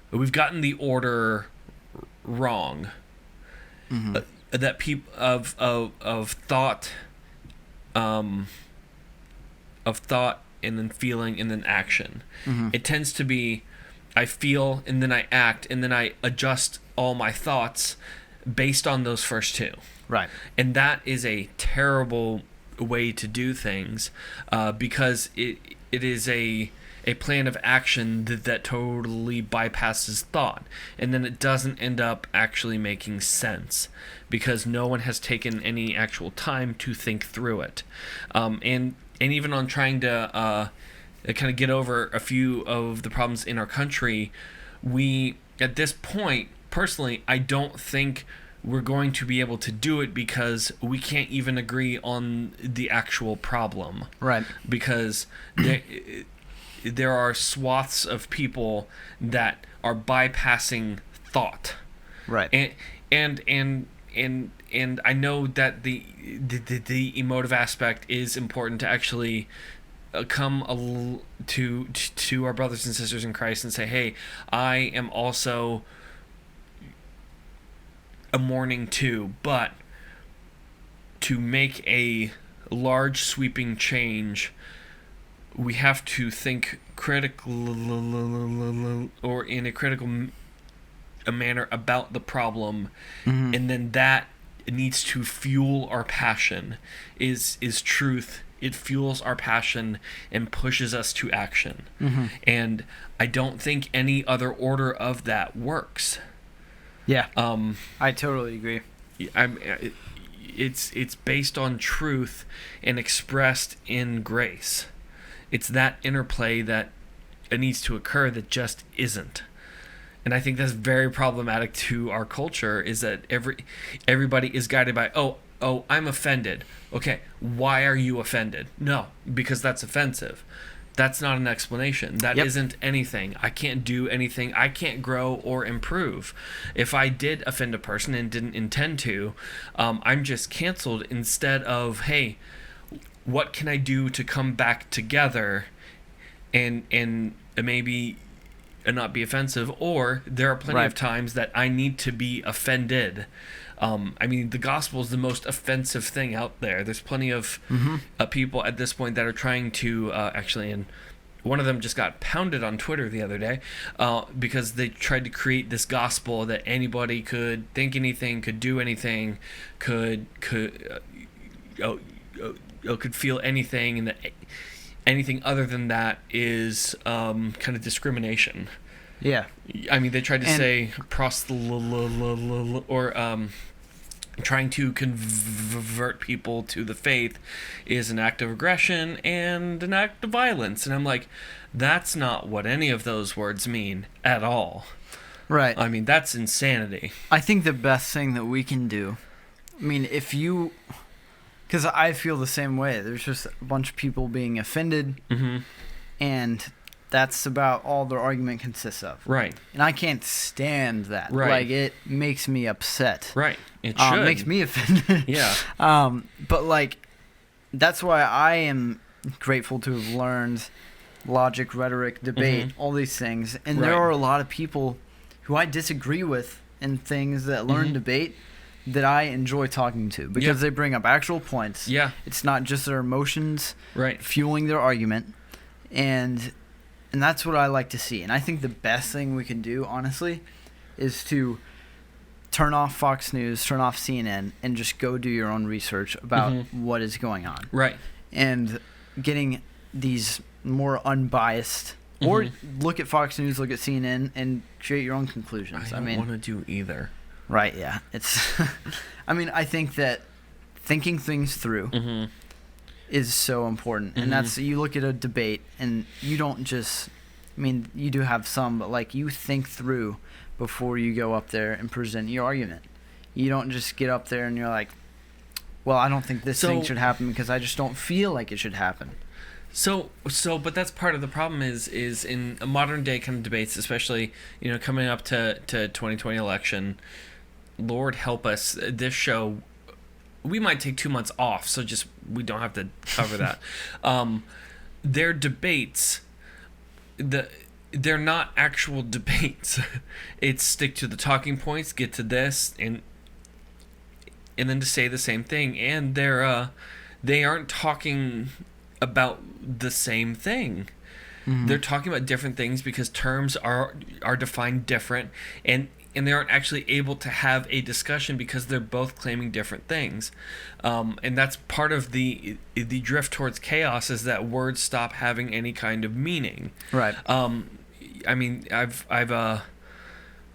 we've gotten the order wrong. That people of thought of thought and then feeling and then action. Mm-hmm. It tends to be I feel and then I act and then I adjust all my thoughts based on those first two. Right. And that is a terrible way to do things, because it is a plan of action that totally bypasses thought, and then it doesn't end up actually making sense because no one has taken any actual time to think through it. And even on trying to kind of get over a few of the problems in our country, we, at this point, personally, I don't think we're going to be able to do it because we can't even agree on the actual problem. Right. Because there are swaths of people that are bypassing thought. Right. And I know that the emotive aspect is important to actually come to our brothers and sisters in Christ and say, hey, I am also a mourning too, but to make a large sweeping change, we have to think critical or in a critical manner about the problem, Mm-hmm. and then that needs to fuel our passion. Is truth. It fuels our passion and pushes us to action. Mm-hmm. And I don't think any other order of that works. Yeah. I totally agree. It's based on truth and expressed in grace. It's that interplay that needs to occur that just isn't. And I think that's very problematic to our culture, is that everybody is guided by, oh, I'm offended. Okay, why are you offended? No, because that's offensive. That's not an explanation. That Yep. isn't anything. I can't do anything. I can't grow or improve. If I did offend a person and didn't intend to, I'm just canceled, instead of, hey, what can I do to come back together and maybe not be offensive? Or there are plenty of times that I need to be offended. I mean, the gospel is the most offensive thing out there. There's plenty of people at this point that are trying to actually, and one of them just got pounded on Twitter the other day because they tried to create this gospel that anybody could think anything, could do anything, could feel anything, and that anything other than that is kind of discrimination. Yeah. I mean, they tried to say or trying to convert people to the faith is an act of aggression and an act of violence. And I'm like, that's not what any of those words mean at all. Right. I mean, that's insanity. I think the best thing that we can do, I mean, because I feel the same way. There's just a bunch of people being offended, and that's about all their argument consists of. Right. And I can't stand that. Right. Like, it makes me upset. Right. It should. It makes me offended. Yeah. But, like, that's why I am grateful to have learned logic, rhetoric, debate, all these things. And there are a lot of people who I disagree with in things that learn debate that I enjoy talking to, because they bring up actual points. Yeah. It's not just their emotions Right. fueling their argument. And that's what I like to see. And I think the best thing we can do, honestly, is to turn off Fox News, turn off CNN, and just go do your own research about what is going on. Right. And getting these more unbiased, or look at Fox News, look at CNN, and create your own conclusions. I don't want to do either. Right, yeah. It's I mean, I think that thinking things through is so important. And that's, you look at a debate and you don't just, I mean, you do have some, but like, you think through before you go up there and present your argument. You don't just get up there and you're like, well, I don't think this thing should happen because I just don't feel like it should happen. So, but that's part of the problem is in a modern day kind of debates, especially, coming up to 2020 election, Lord help us, this show, we might take 2 months off, so just, we don't have to cover that. Their debates, they're not actual debates. It's stick to the talking points, get to this, and then to say the same thing. And they aren't talking about the same thing. They're talking about different things because terms are defined different, and they aren't actually able to have a discussion because they're both claiming different things. And that's part of the drift towards chaos, is that words stop having any kind of meaning. Right. I mean, I've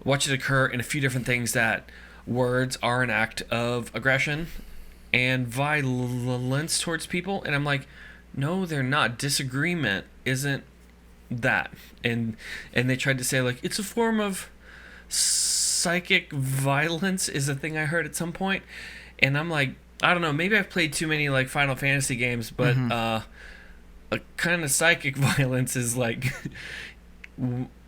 watched it occur in a few different things, that words are an act of aggression and violence towards people, and I'm like, no, they're not. Disagreement isn't that. And they tried to say, like, it's a form of psychic violence is a thing I heard at some point, and I'm like, I don't know, maybe I've played too many like Final Fantasy games, but a kind of psychic violence is like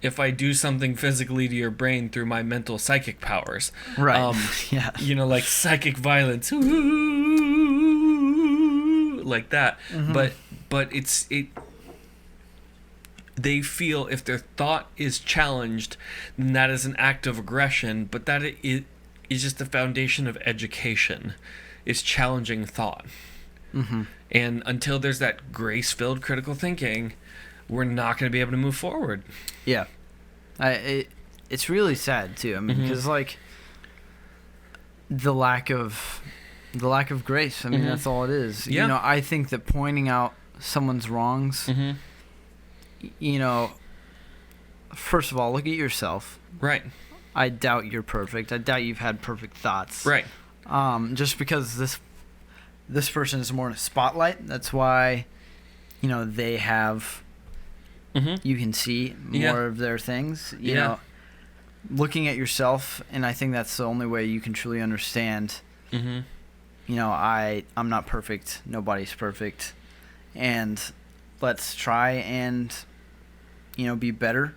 if I do something physically to your brain through my mental psychic powers, right? Yeah, you know, like psychic violence, like that. But they feel if their thought is challenged, then that is an act of aggression, but that it is just the foundation of education, is challenging thought. And until there's that grace-filled critical thinking, we're not going to be able to move forward. Yeah. It's really sad, too. I mean, because, like, the lack of grace, I mean, that's all it is. Yeah. You know, I think that pointing out someone's wrongs, you know, first of all, look at yourself. Right. I doubt you're perfect. I doubt you've had perfect thoughts. Right. Just because this person is more in a spotlight, that's why, you know, they have, you can see more of their things. You know, looking at yourself, and I think that's the only way you can truly understand, you know, I'm not perfect. Nobody's perfect. And let's try and, you know, be better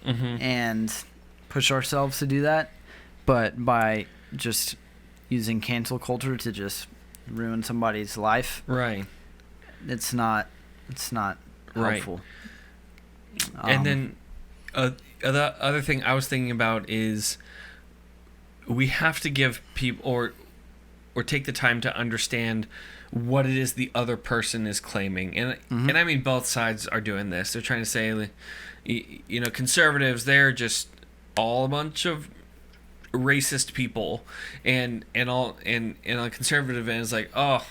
and push ourselves to do that. But by just using cancel culture to just ruin somebody's life, right, it's not helpful. And then the other thing I was thinking about is we have to give people or take the time to understand what it is the other person is claiming. And I mean, both sides are doing this. They're trying to say, you know, conservatives, they're just all a bunch of racist people, and on the conservative end is like, oh,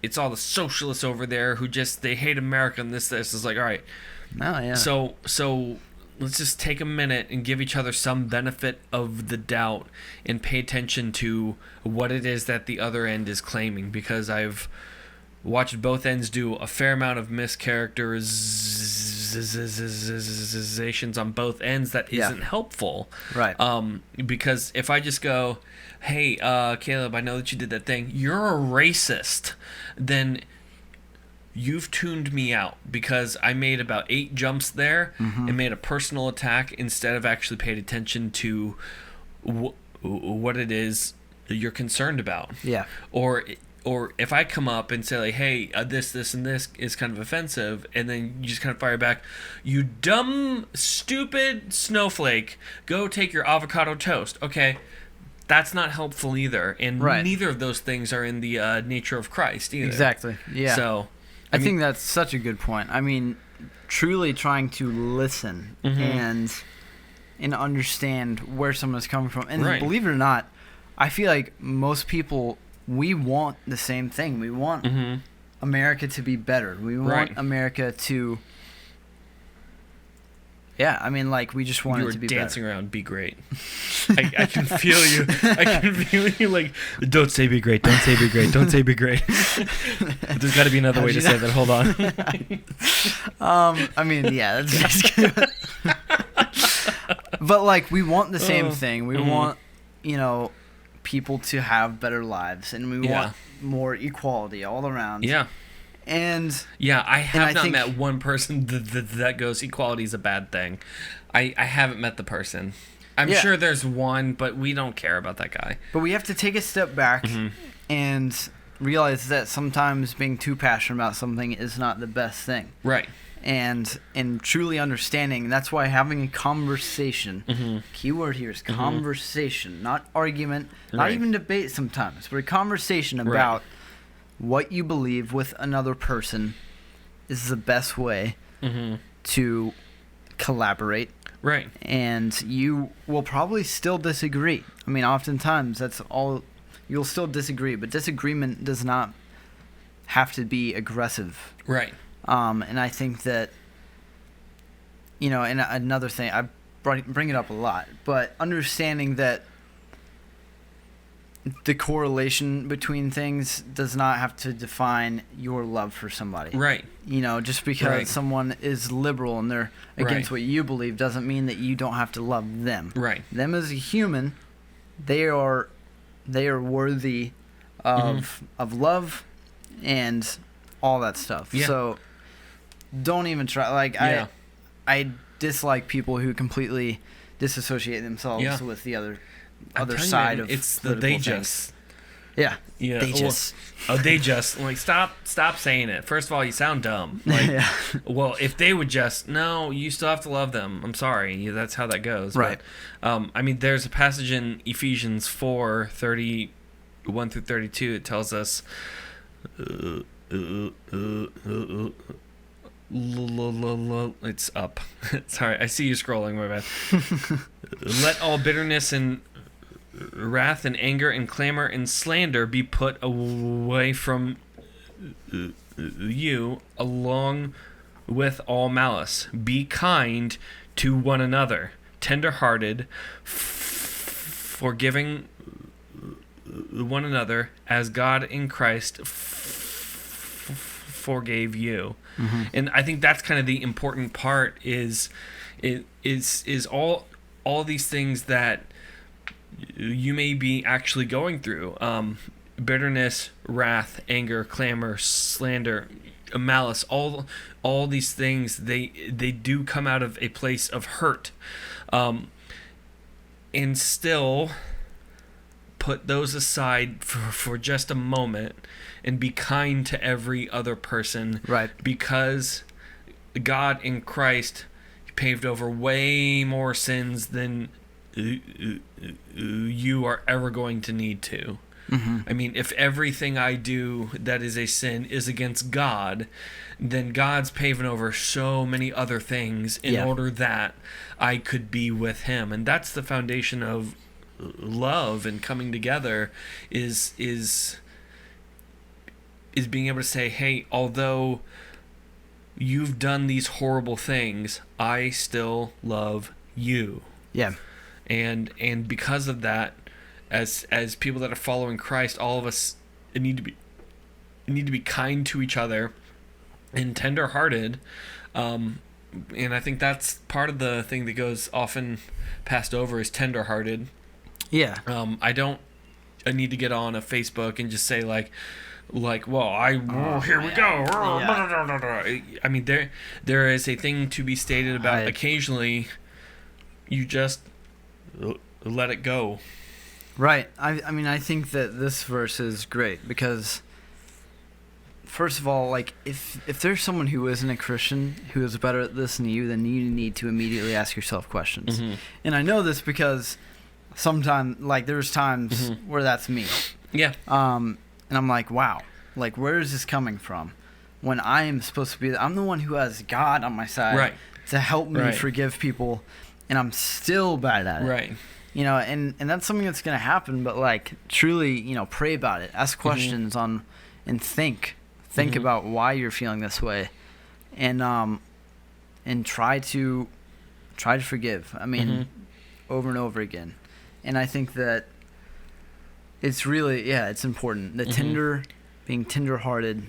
it's all the socialists over there who just, they hate America, and this is like, all right. Oh, yeah. So let's just take a minute and give each other some benefit of the doubt and pay attention to what it is that the other end is claiming, because I've watched both ends do a fair amount of mischaracterizations on both ends that isn't helpful. Right. Because if I just go, hey, Caleb, I know that you did that thing, you're a racist, then you've tuned me out, because I made about 8 jumps there and made a personal attack instead of actually paid attention to what it is you're concerned about. Yeah. Or if I come up and say, like, hey, this, and this is kind of offensive, and then you just kind of fire back, you dumb, stupid snowflake, go take your avocado toast. Okay, that's not helpful either, and neither of those things are in the nature of Christ either. Exactly, yeah. So I think that's such a good point. I mean, truly trying to listen and understand where someone is coming from. And believe it or not, I feel like most people, we want the same thing. We want America to be better. We want America to... Yeah, I mean, like, we just want it to be better. You were dancing around, be great. I can feel you. I can feel you, like, don't say be great, don't say be great, don't say be great. There's got to be another way to say that. Hold on. I mean, yeah, that's basically But, like, we want the same thing. We want, you know, people to have better lives, and we want more equality all around. Yeah. And I have not met one person that goes, equality is a bad thing. I haven't met the person. I'm sure there's one, but we don't care about that guy. But we have to take a step back and realize that sometimes being too passionate about something is not the best thing. Right. And truly understanding, that's why having a conversation, key word here is conversation, not argument, not even debate sometimes, but a conversation about what you believe with another person is the best way to collaborate. Right. And you will probably still disagree. I mean, oftentimes that's all. You'll still disagree, but disagreement does not have to be aggressive. Right. And I think that, and another thing, I bring it up a lot, but understanding that the correlation between things does not have to define your love for somebody. Right. Just because someone is liberal and they're against what you believe doesn't mean that you don't have to love them. Right. Them as a human, they are worthy of love and all that stuff. Yeah. So don't even try. I dislike people who completely disassociate themselves with the other side of it's the they just. Yeah. Yeah. They just. They just. Like, stop saying it. First of all, you sound dumb. Like, yeah. Well, if they would just, no, you still have to love them. I'm sorry. That's how that goes. Right. But, there's a passage in Ephesians 4:31-32. It tells us, it's up. Sorry, I see you scrolling, my bad. Let all bitterness and wrath and anger and clamor and slander be put away from you, along with all malice. Be kind to one another, tenderhearted, forgiving one another as God in Christ forgave you. And I think that's kind of the important part is all these things that you may be actually going through. Bitterness, wrath, anger, clamor, slander, malice, all these things, they do come out of a place of hurt. And still put those aside for just a moment and be kind to every other person. Right. Because God in Christ paved over way more sins than you are ever going to need to. I mean, if everything I do that is a sin is against God, then God's paving over so many other things in order that I could be with Him. And that's the foundation of love and coming together is being able to say, hey, although you've done these horrible things, I still love you. Yeah. And because of that, as people that are following Christ, all of us need to be kind to each other and tenderhearted. And I think that's part of the thing that goes often passed over is tenderhearted. Yeah. I need to get on a Facebook and just say like, well, here we go. Yeah. I mean, there is a thing to be stated about occasionally you just let it go. Right. I mean, I think that this verse is great because, first of all, like, if there's someone who isn't a Christian who is better at this than you, then you need to immediately ask yourself questions. And I know this because sometimes, like, there's times where that's me. Yeah. And I'm like, wow, like, where is this coming from? When I am supposed to be, I'm the one who has God on my side to help me forgive people, and I'm still bad at it. Right. And that's something that's going to happen, but, like, truly, pray about it. Ask questions and think about why you're feeling this way, and try to forgive. I mean, over and over again. And I think that it's really, it's important. The being tender-hearted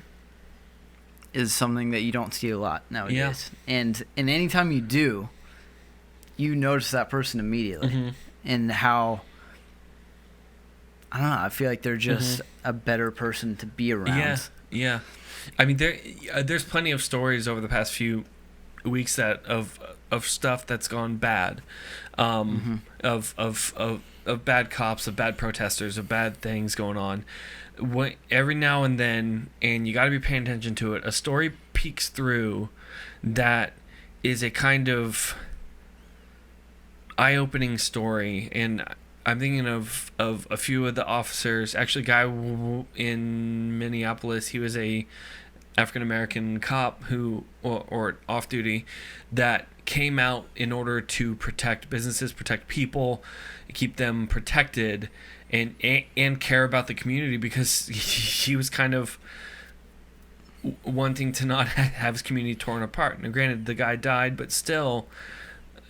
is something that you don't see a lot nowadays. Yeah. And anytime you do, you notice that person immediately. And how, I don't know, I feel like they're just a better person to be around. Yeah. I mean, there's plenty of stories over the past few weeks that of stuff that's gone bad, of bad cops, of bad protesters, of bad things going on. Every now and then, and you got to be paying attention to it, a story peeks through that is a kind of eye-opening story, and I'm thinking of a few of the officers. Actually, a guy in Minneapolis, he was a African American cop who, or off duty, that came out in order to protect businesses, protect people, keep them protected, and care about the community, because he was kind of wanting to not have his community torn apart. Now, granted, the guy died, but still,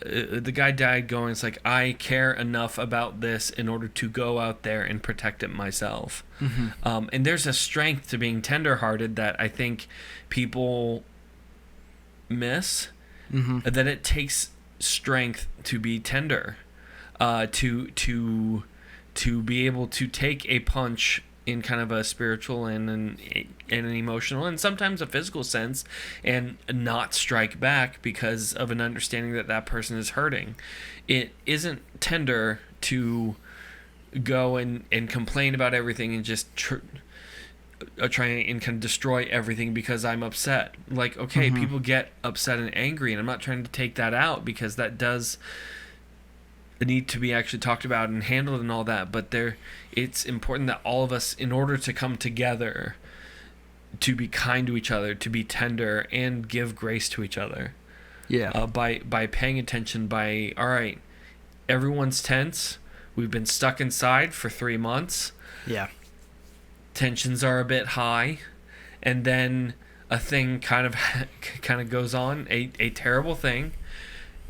the guy died going, it's like, I care enough about this in order to go out there and protect it myself. Mm-hmm. And there's a strength to being tenderhearted that I think people miss. Mm-hmm. That it takes strength to be tender, to be able to take a punch in kind of a spiritual and an emotional and sometimes a physical sense, and not strike back because of an understanding that that person is hurting. It isn't tender to go and complain about everything and just try and kind of destroy everything because I'm upset. Like, okay, Mm-hmm. people get upset and angry, and I'm not trying to take that out, because that does need to be actually talked about and handled and all that. But it's important that all of us, in order to come together, to be kind to each other, to be tender, and give grace to each other. Yeah. By paying attention, all right, everyone's tense. We've been stuck inside for 3 months. Yeah. Tensions are a bit high, and then a thing kind of goes on, a terrible thing,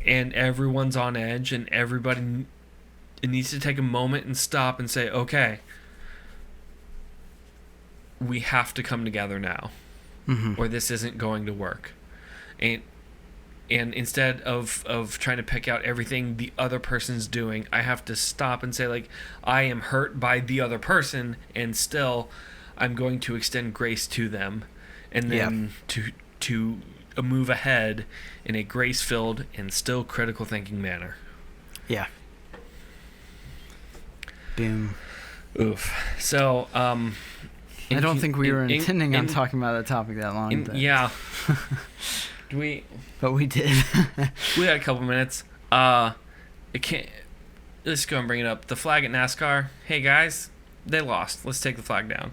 and everyone's on edge, and everybody needs to take a moment and stop and say, okay, we have to come together now, Mm-hmm. or this isn't going to work. And instead of trying to pick out everything the other person's doing, I have to stop and say, like, I am hurt by the other person, and still I'm going to extend grace to them, and then to move ahead in a grace-filled and still critical thinking manner. Yeah. Boom. Oof. So, I don't think we were intending on talking about that topic that long. Yeah. But we did. We had a couple minutes. Let's go and bring it up. The flag at NASCAR. Hey guys, they lost. Let's take the flag down.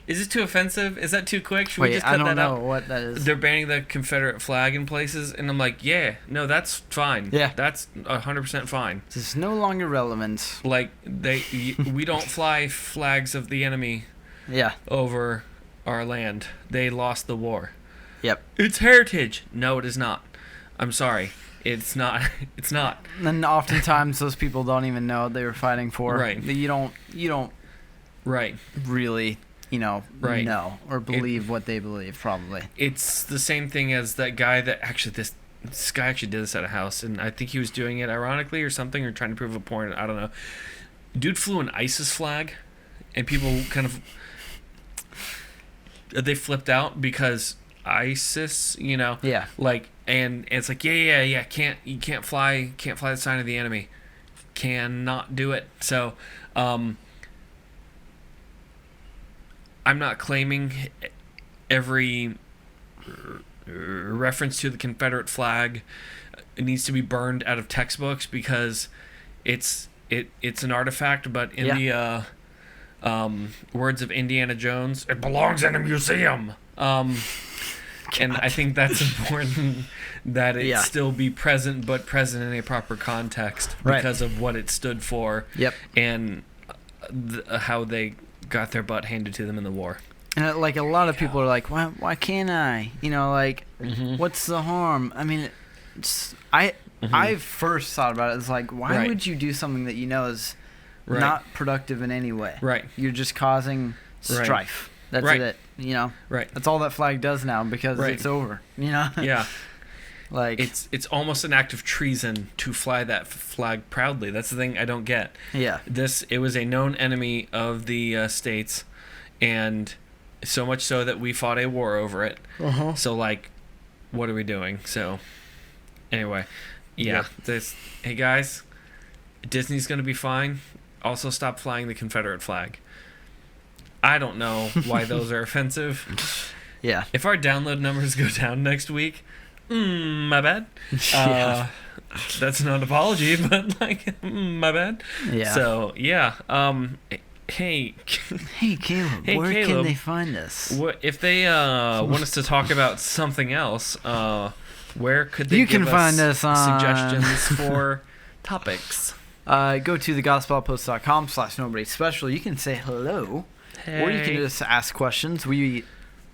Is it too offensive? Is that too quick? Should we just cut I don't that know out? what that is. They're banning the Confederate flag in places, and I'm like, yeah, no, that's fine. Yeah. That's 100% fine. This is no longer relevant. Like, we don't fly flags of the enemy Yeah. over our land. They lost the war. Yep. It's heritage. No, it is not. I'm sorry. It's not. It's not. And oftentimes those people don't even know what they were fighting for. Right. You don't Right. really, Right. know or believe what they believe, probably. It's the same thing as that guy that actually this guy actually did this at a house, and I think he was doing it ironically or something, or trying to prove a point. I don't know. Dude flew an ISIS flag, and people kind of they flipped out because ISIS, Yeah. like, and it's like, yeah, you can't fly the sign of the enemy, cannot do it. So, I'm not claiming every reference to the Confederate flag needs to be burned out of textbooks, because it's an artifact. But in the words of Indiana Jones, it belongs in a museum. And I think that's important that it still be present, but present in a proper context, because of what it stood for. Yep. And how they got their butt handed to them in the war. And a lot of people are like, why can't I? Mm-hmm. What's the harm? I mean, I first thought about it. It's like, why would you do something that you know is not productive in any way? Right. You're just causing strife. That's it. Right. That's all that flag does now, because it's over. Yeah. Like, it's almost an act of treason to fly that flag proudly. That's the thing I don't get. Yeah. It was a known enemy of the states, and so much so that we fought a war over it. Uh-huh. So, like, what are we doing? So, anyway, hey guys, Disney's gonna be fine. Also, stop flying the Confederate flag. I don't know why those are offensive. Yeah. If our download numbers go down next week, my bad. Yeah. That's not an apology, but like, my bad. Yeah. So yeah. Hey. Hey, Caleb. Hey, where Caleb. can they find us? What if they want us to talk about something else? Where could they You give can find us on suggestions for topics? Go to thegospelpost.com/nobodyspecial. You can say hello, or you can just ask questions. We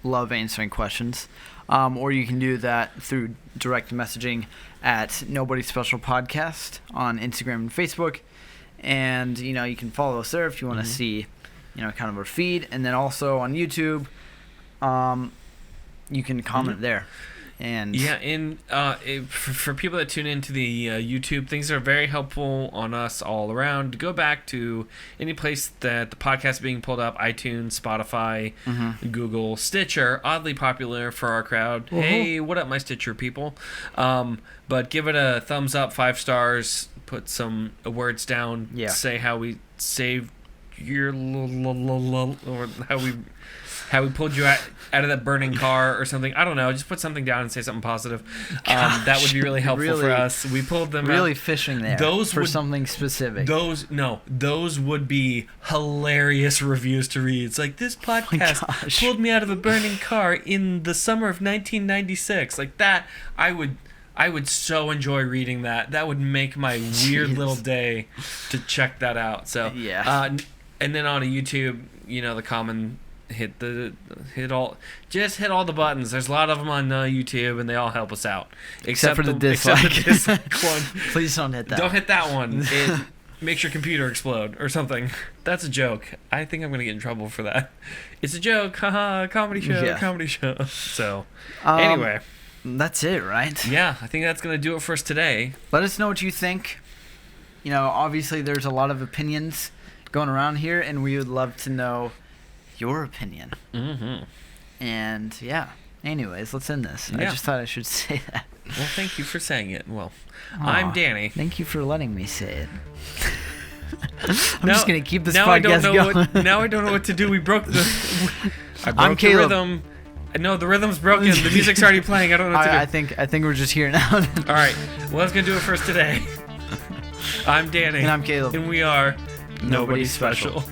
love answering questions. Or you can do that through direct messaging at Nobody Special Podcast on Instagram and Facebook. And, you can follow us there if you want to see, kind of our feed. And then also on YouTube, you can comment there. And yeah, and for people that tune into the YouTube, things are very helpful on us all around. Go back to any place that the podcast is being pulled up: iTunes, Spotify, Google, Stitcher. Oddly popular for our crowd. Hey, what up, my Stitcher people? But give it a thumbs up, 5 stars. Put some words down. Yeah. Say how we saved your or how we pulled you out of that burning car or something. I don't know. Just put something down and say something positive. That would be really helpful for us. We pulled them really out. Fishing there something specific. Those would be hilarious reviews to read. It's like, this podcast pulled me out of a burning car in the summer of 1996. Like that, I would so enjoy reading that. That would make my weird little day to check that out. So yeah. And then on a YouTube, the common hit all the buttons. There's a lot of them on YouTube, and they all help us out. Except for the dislike. Except the dislike one. Please don't hit that. Don't hit that one. It makes your computer explode or something. That's a joke. I think I'm gonna get in trouble for that. It's a joke. Haha. Comedy show. So anyway. That's it, right? Yeah, I think that's going to do it for us today. Let us know what you think. Obviously there's a lot of opinions going around here, and we would love to know your opinion. Mm-hmm. And, yeah. Anyways, let's end this. Yeah. I just thought I should say that. Well, thank you for saying it. Well, I'm Danny. Thank you for letting me say it. I'm just going to keep this podcast going. Now I don't know what to do. I broke the rhythm. No, the rhythm's broken. The music's already playing. I don't know what to do. I think we're just here now. All right. Well, that's going to do it for us today. I'm Danny. And I'm Caleb. And we are Nobody Special.